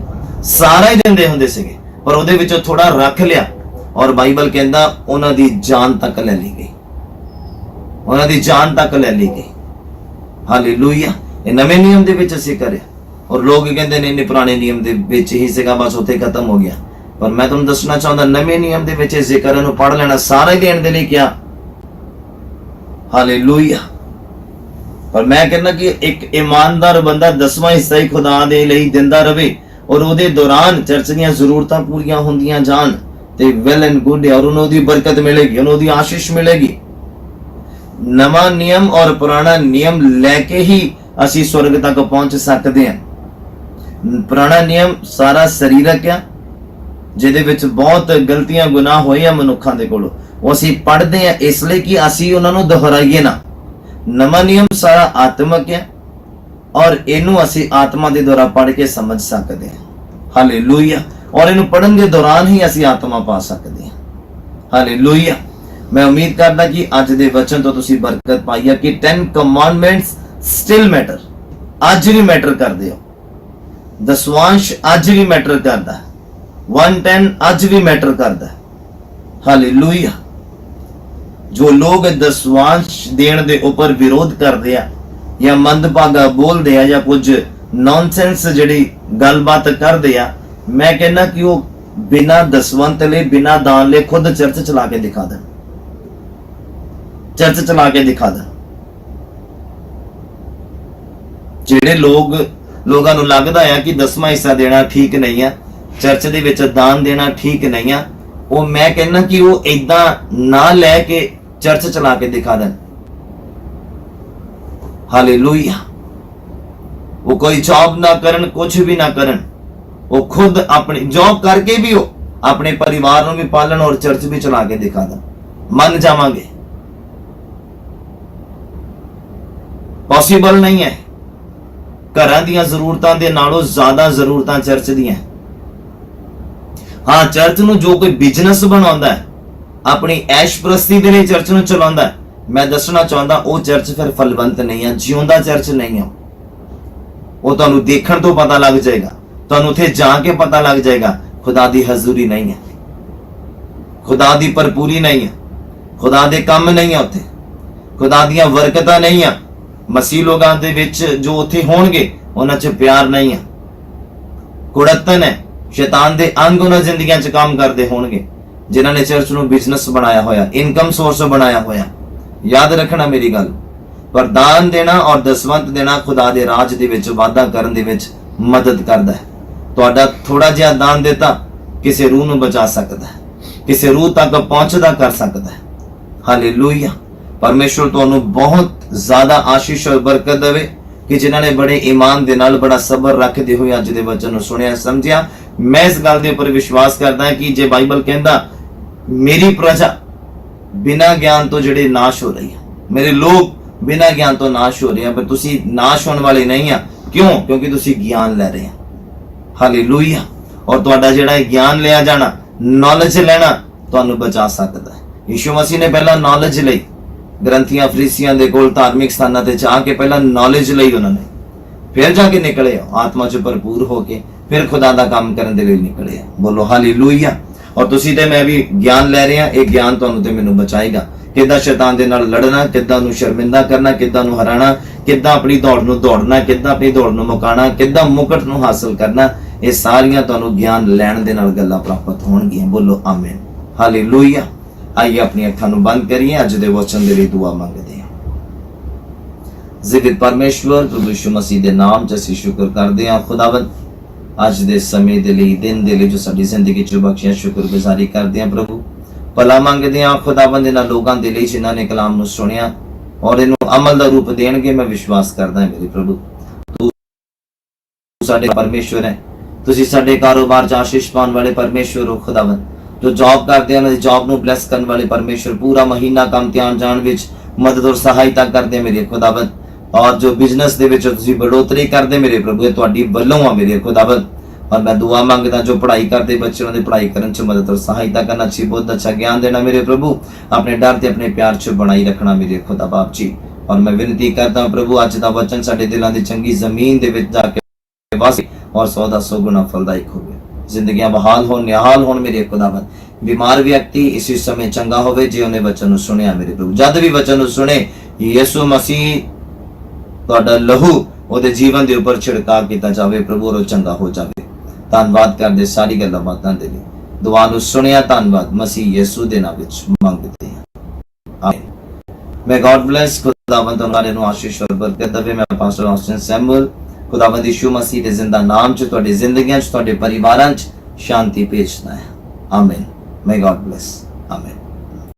ਸਾਰਾ ਹੀ ਦਿੰਦੇ ਹੁੰਦੇ ਸੀਗੇ, ਪਰ ਉਹਦੇ ਵਿੱਚੋਂ ਥੋੜਾ ਰੱਖ ਲਿਆ। ਔਰ ਬਾਈਬਲ ਕਹਿੰਦਾ ਉਹਨਾਂ ਦੀ ਜਾਨ ਤੱਕ ਲੈ ਲਈ ਗਈ, ਉਹਨਾਂ ਦੀ ਜਾਨ ਤੱਕ ਲੈ ਲਈ ਗਈ। ਹਾਲੇਲੂਇਆ। ਇਹ ਨਵੇਂ ਨਿਯਮ ਦੇ ਵਿੱਚ ਅਸੀਂ ਕਰਿਆ, ਔਰ ਲੋਕ ਕਹਿੰਦੇ ਨੇ ਪੁਰਾਣੇ ਨਿਯਮ ਦੇ ਵਿੱਚ ਹੀ ਸੀਗਾ, ਬਸ ਉੱਥੇ ਖਤਮ ਹੋ ਗਿਆ। ਪਰ ਮੈਂ ਤੁਹਾਨੂੰ ਦੱਸਣਾ ਚਾਹੁੰਦਾ, ਨਵੇਂ ਨਿਯਮ ਦੇ ਵਿੱਚ ਜ਼ਿਕਰ ਨੂੰ ਪੜ੍ਹ ਲੈਣਾ, ਸਾਰਾ ਹੀ ਦੇਣ ਦੇ ਲਈ ਕਿਹਾ। ਹਾਲੇਲੂਇਆ। ਪਰ ਮੈਂ ਕਹਿੰਦਾ ਕਿ ਇੱਕ ਇਮਾਨਦਾਰ ਬੰਦਾ 10ਵਾਂ ਹਿੱਸਾ ਹੀ ਖੁਦਾ ਦੇ ਲਈ ਦਿੰਦਾ ਰਵੇ, ਔਰ ਉਹਦੇ ਦੌਰਾਨ ਚਰਚ ਦੀਆਂ ਜ਼ਰੂਰਤਾਂ ਪੂਰੀਆਂ ਹੁੰਦੀਆਂ ਜਾਣ, ਤੇ ਵੈਲ ਐਂਡ ਗੁੱਡ ਹੈ, ਔਰ ਉਹਨੂੰ ਦੀ ਬਰਕਤ ਮਿਲੇਗੀ, ਉਹਨੂੰ ਦੀ ਆਸ਼ੀਸ਼ ਮਿਲੇਗੀ। ਨਵਾਂ ਨਿਯਮ ਔਰ ਪੁਰਾਣਾ ਨਿਯਮ ਲੈ ਕੇ ਹੀ ਅਸੀਂ ਸਵਰਗ ਤੱਕ ਪਹੁੰਚ ਸਕਦੇ ਹਾਂ। ਪੁਰਾਣਾ ਨਿਯਮ ਸਾਰਾ ਸਰੀਰਕ ਆ, ਜਿਹਦੇ ਵਿੱਚ ਬਹੁਤ ਗਲਤੀਆਂ ਗੁਨਾਹ ਹੋਏ ਆ ਮਨੁੱਖਾਂ ਦੇ ਕੋਲੋਂ, ਉਹ ਅਸੀਂ ਪੜ੍ਹਦੇ ਆ ਇਸ ਲਈ ਕਿ ਅਸੀਂ ਉਹਨਾਂ ਨੂੰ ਦੁਹਰਾਈਏ ਨਾ। ਨਵਾਂ ਨਿਯਮ ਸਾਰਾ ਆਤਮਿਕ ਹੈ, ਔਰ ਇਹਨੂੰ ਅਸੀਂ ਆਤਮਾ ਦੇ ਦੁਆਰਾ ਪੜ੍ਹ ਕੇ ਸਮਝ ਸਕਦੇ ਹਾਂ। ਹਾਲੇਲੂਇਆ। ਔਰ ਇਹਨੂੰ ਪੜ੍ਹਨ ਦੇ ਦੌਰਾਨ ਹੀ ਅਸੀਂ ਆਤਮਾ ਪਾ ਸਕਦੇ ਹਾਂ। ਹਾਲੇਲੂਇਆ। ਮੈਂ ਉਮੀਦ ਕਰਦਾ ਕਿ ਅੱਜ ਦੇ ਵਚਨ ਤੋਂ ਤੁਸੀਂ ਬਰਕਤ ਪਾਈ ਹੈ ਕਿ 10 ਕਮਾਂਡਮੈਂਟਸ ਸਟਿਲ ਮੈਟਰ, ਅੱਜ ਵੀ ਮੈਟਰ ਕਰਦੇ ਹੋ। ਦਸਵਾਂਸ਼ ਅੱਜ ਵੀ ਮੈਟਰ ਕਰਦਾ, 110 ਅੱਜ ਵੀ ਮੈਟਰ ਕਰਦਾ। ਹਾਲੇਲੂਇਆ। ਜੋ ਲੋਕ ਦਸਵਾਂਸ਼ ਦੇਣ ਦੇ ਉੱਪਰ ਵਿਰੋਧ ਕਰਦੇ ਆ, ਜਾਂ ਮੰਦਭਾਗਾ ਬੋਲਦੇ ਆ, ਜਾਂ ਕੁਝ ਨੌਨਸੈਂਸ ਜਿਹੜੀ ਗੱਲਬਾਤ ਕਰਦੇ ਆ, ਮੈਂ ਕਹਿੰਦਾ ਕਿ ਉਹ ਬਿਨਾ ਦਸਵੰਤ ਲਈ, ਬਿਨਾ ਦਾਨ ਲਈ ਖੁਦ ਚਰਚ ਚਲਾ ਕੇ ਦਿਖਾ ਦੇਣ, ਚਰਚ ਚਲਾ ਕੇ ਦਿਖਾ ਦੇਣ। ਜਿਹੜੇ ਲੋਕਾਂ ਨੂੰ ਲੱਗਦਾ ਆ ਕਿ 10ਵਾਂ ਹਿੱਸਾ ਦੇਣਾ ਠੀਕ ਨਹੀਂ ਆ, ਚਰਚ ਦੇ ਵਿੱਚ ਦਾਨ ਦੇਣਾ ਠੀਕ ਨਹੀਂ ਆ, ਉਹ ਮੈਂ ਕਹਿੰਦਾ ਕਿ ਉਹ ਏਦਾਂ ਨਾ ਲੈ ਕੇ ਚਰਚ ਚਲਾ ਕੇ ਦਿਖਾ ਦੇਣ। ਹਾਲੇਲੂਇਆ। ਉਹ ਕੋਈ ਜੌਬ ਨਾ ਕਰਨ, ਕੁਝ ਵੀ ਨਾ ਕਰਨ, ਉਹ ਖੁਦ ਆਪਣੀ ਜੌਬ ਕਰਕੇ ਵੀ ਉਹ ਆਪਣੇ ਪਰਿਵਾਰ ਨੂੰ ਵੀ ਪਾਲਣ ਔਰ ਚਰਚ ਵੀ ਚਲਾ ਕੇ ਦਿਖਾ ਦੇਣ। ਮੰਨ ਜਾਵਾਂਗੇ, ਪੋਸੀਬਲ ਨਹੀਂ ਹੈ। ਘਰਾਂ ਦੀਆਂ ਜ਼ਰੂਰਤਾਂ ਦੇ ਨਾਲੋਂ ਜ਼ਿਆਦਾ ਜ਼ਰੂਰਤਾਂ ਚਰਚ ਦੀਆਂ। ਹਾਂ, ਚਰਚ ਨੂੰ ਜੋ ਕੋਈ ਬਿਜ਼ਨਸ ਬਣਾਉਂਦਾ ਹੈ, ਆਪਣੀ ਐਸ਼ ਪ੍ਰਸਤੀ ਦੇ ਲਈ ਚਰਚ ਨੂੰ ਚਲਾਉਂਦਾ ਹੈ, ਮੈਂ ਦੱਸਣਾ ਚਾਹੁੰਦਾ ਉਹ ਚਰਚ ਫਿਰ ਫਲਵੰਤ ਨਹੀਂ ਹੈ, ਜਿਉਂਦਾ ਚਰਚ ਨਹੀਂ ਹੈ। ਉਹ ਤੁਹਾਨੂੰ ਦੇਖਣ ਤੋਂ ਪਤਾ ਲੱਗ ਜਾਏਗਾ, ਤੁਹਾਨੂੰ ਉੱਥੇ ਜਾ ਕੇ ਪਤਾ ਲੱਗ ਜਾਏਗਾ, ਖੁਦਾ ਦੀ ਹਜ਼ੂਰੀ ਨਹੀਂ ਹੈ, ਖੁਦਾ ਦੀ ਭਰਪੂਰੀ ਨਹੀਂ ਹੈ, ਖੁਦਾ ਦੇ ਕੰਮ ਨਹੀਂ ਹੈ, ਉੱਥੇ ਖੁਦਾ ਦੀਆਂ ਬਰਕਤਾਂ ਨਹੀਂ ਆ। ਮਸੀਹ ਲੋਕਾਂ ਦੇ ਵਿੱਚ ਜੋ ਉੱਥੇ ਹੋਣਗੇ, ਉਹਨਾਂ 'ਚ ਪਿਆਰ ਨਹੀਂ ਹੈ, ਕੁੜੱਤਨ ਹੈ, ਸ਼ੈਤਾਨ ਦੇ ਅੰਗ ਉਹਨਾਂ ਜ਼ਿੰਦਗੀਆਂ 'ਚ ਕੰਮ ਕਰਦੇ ਹੋਣਗੇ, ਜਿਨ੍ਹਾਂ ਨੇ ਚਰਚ ਨੂੰ ਬਿਜ਼ਨਸ ਬਣਾਇਆ ਹੋਇਆ, ਇਨਕਮ ਸੋਰਸ ਬਣਾਇਆ ਹੋਇਆ। ਯਾਦ ਰੱਖਣਾ ਮੇਰੀ ਗੱਲ, ਪਰ ਦਾਨ ਦੇਣਾ ਔਰ ਦਸਵੰਤ ਦੇਣਾ ਖੁਦਾ ਦੇ ਰਾਜ ਦੇ ਵਿੱਚ ਵਾਧਾ ਕਰਨ ਦੇ ਵਿੱਚ ਮਦਦ ਕਰਦਾ ਹੈ। ਤੁਹਾਡਾ ਥੋੜਾ ਜਿਹਾ ਦਾਨ ਦਿੱਤਾ ਕਿਸੇ ਰੂਹ ਨੂੰ ਬਚਾ ਸਕਦਾ ਹੈ, ਕਿਸੇ ਰੂਹ ਤੱਕ ਪਹੁੰਚਦਾ ਕਰ ਸਕਦਾ ਹੈ। ਹਾਲੇਲੂਇਆ। ਪਰਮੇਸ਼ਵਰ ਤੁਹਾਨੂੰ ਬਹੁਤ ਜ਼ਿਆਦਾ ਆਸ਼ੀਸ਼ ਔਰ ਬਰਕਤ ਦੇਵੇ ਕਿ ਜਿਨ੍ਹਾਂ ਨੇ ਬੜੇ ਈਮਾਨ ਦੇ ਨਾਲ, ਬੜਾ ਸਬਰ ਰੱਖਦੇ ਹੋਏ ਅੱਜ ਦੇ ਵਚਨ ਨੂੰ ਸੁਣਿਆ, ਸਮਝਿਆ। ਮੈਂ ਇਸ ਗੱਲ ਦੇ ਉੱਪਰ ਵਿਸ਼ਵਾਸ ਕਰਦਾ ਹਾਂ ਕਿ ਜੇ ਬਾਈਬਲ ਕਹਿੰਦਾ ਮੇਰੀ ਪ੍ਰਜਾ ਬਿਨਾਂ ਗਿਆਨ ਤੋਂ ਜਿਹੜੇ ਨਾਸ਼ ਹੋ ਰਹੀ ਹੈ, ਮੇਰੇ ਲੋਕ ਬਿਨਾਂ ਗਿਆਨ ਤੋਂ ਨਾਸ਼ ਹੋ ਰਹੇ ਆ, ਪਰ ਤੁਸੀਂ ਨਾਸ਼ ਹੋਣ ਵਾਲੇ ਨਹੀਂ ਆ। ਕਿਉਂ? ਕਿਉਂਕਿ ਤੁਸੀਂ ਗਿਆਨ ਲੈ ਰਹੇ ਆ। ਹਾਲੇਲੂਇਆ। ਔਰ ਤੁਹਾਡਾ ਜਿਹੜਾ ਗਿਆਨ ਲਿਆ ਜਾਣਾ, ਨੌਲੇਜ ਲੈਣਾ, ਤੁਹਾਨੂੰ ਬਚਾ ਸਕਦਾ ਹੈ। ਯਿਸੂ ਮਸੀਹ ਨੇ ਪਹਿਲਾਂ ਨੌਲੇਜ ਲਈ, ਗ੍ਰੰਥੀਆਂ ਫਰੀਸੀਆਂ ਦੇ ਕੋਲ ਧਾਰਮਿਕ ਸਥਾਨਾਂ ਤੇ ਜਾ ਕੇ ਪਹਿਲਾਂ ਨੌਲੇਜ ਲਈ ਉਹਨਾਂ ਨੇ, ਫਿਰ ਜਾ ਕੇ ਨਿਕਲੇ ਆਤਮਾ 'ਚ ਭਰਪੂਰ ਹੋ ਕੇ, ਫਿਰ ਖੁਦਾ ਦਾ ਕੰਮ ਕਰਨ ਦੇ ਲਈ ਨਿਕਲੇ। ਬੋਲੋ ਹਾਲੇਲੂਇਆ। ਔਰ ਤੁਸੀਂ ਤੇ ਮੈਂ ਵੀ ਗਿਆਨ ਲੈ ਰਹੇ ਹਾਂ, ਇਹ ਗਿਆਨ ਤੁਹਾਨੂੰ ਤੇ ਮੈਨੂੰ ਬਚਾਏਗਾ। ਕਿੱਦਾਂ ਸ਼ੈਤਾਨ ਦੇ ਨਾਲ ਲੜਨਾ, ਕਿੱਦਾਂ ਨੂੰ ਸ਼ਰਮਿੰਦਾ ਕਰਨਾ, ਕਿੱਦਾਂ ਨੂੰ ਹਰਾਣਾ, ਕਿੱਦਾਂ ਆਪਣੀ ਦੌੜ ਨੂੰ ਦੌੜਨਾ, ਕਿੱਦਾਂ ਆਪਣੀ ਦੌੜ ਨੂੰ ਮੁਕਾਣਾ, ਕਿੱਦਾਂ ਮੁਕਟ ਨੂੰ ਹਾਸਲ ਕਰਨਾ, ਇਹ ਸਾਰੀਆਂ ਤੁਹਾਨੂੰ ਗਿਆਨ ਲੈਣ ਦੇ ਨਾਲ ਗੱਲਾਂ ਪ੍ਰਾਪਤ ਹੋਣਗੀਆਂ। ਬੋਲੋ ਆਮੀਨ। ਹਾਲੇਲੂਇਆ। ਆइए अपनी अखां नूं बंद करिए, अज दे वचन दे लई दुआ मंगदे हां। जीवित परमेश्वर प्रभु यीशु मसीह दे नाम च असीं शुक्र करदे हां खुदावंद, अज दे समय दे लई, दिन दे लई जो साडी जिंदगी च बख्शिया, शुक्रगुजारी करदे हां प्रभु। भला मंगदे हां खुदावंद इन्हां लोकां दे लई जिन्हां ने कलाम नूं सुनिया और इहनूं अमल दा रूप देणगे। मैं विश्वास करदा हां मेरे प्रभु, तू साडे परमेश्वर है, तुसीं साडे कारोबार च आशीष पाउण वाले परमेश्वर हो खुदावंद। जो जॉब करते हैं जॉब ਨੂੰ ਬਲੈਸ ਕਰਨ ਵਾਲੇ ਪਰਮੇਸ਼ਵਰ, ਪੂਰਾ ਮਹੀਨਾ ਕੰਮ ਤੇ ਆਉਣ ਜਾਣ ਵਿੱਚ ਮਦਦ ਔਰ ਸਹਾਇਤਾ ਕਰਦੇ ਮੇਰੇ ਖੁਦਾਵੰਦ। और जो बिजनेस ਦੇ ਵਿੱਚ ਤੁਸੀਂ बढ़ोतरी ਕਰਦੇ ਮੇਰੇ ਪ੍ਰਭੂ ਇਹ ਤੁਹਾਡੀ ਵੱਲੋਂ ਆ ਮੇਰੇ खुदावंद। और मैं दुआ मांगता जो पढ़ाई करते बच्चों की पढ़ाई करने च मदद और सहायता करना, अच्छी बहुत अच्छा ज्ञान देना मेरे प्रभु, अपने डर ते अपने प्यार च बनाई रखना मेरे खुदा बाप जी। और मैं विनती करता हूं प्रभु अज दा वचन साडे दिलों की चंगी जमीन दे विच जाके वासी और 100 दा 100 गुना फलदायक होवे, जिंदगियां बहाल हो निहाल हो मेरे खुदावंद। बीमार व्यक्ति इसी समय चंगा होवे जे उन्हें वचन नु सुनिया मेरे प्रभु, जद भी वचन नु सुने यीशु मसीह तुहाडा लहू ओदे जीवन दे उपर छिड़काव किया जावे प्रभु और चंगा हो जावे। धन्यवाद करदे सारी गल्लां बातां दे लई, दुआ नु सुनिया धन्यवाद मसीह यीशु दे नाम विच मंगदे हां आमीन। मे गॉड ब्लेस खुदावंद तुहाडे नु आशीष और बरकत देवे। मैं पास्टर ऑस्टिन सैमुअल खुदावंद यीशु मसीह दे जिंदा नाम च तुहाडी जिंदगियां च तुहाडे परिवारां च शांति भेजना है। आमीन। May God bless. आमीन।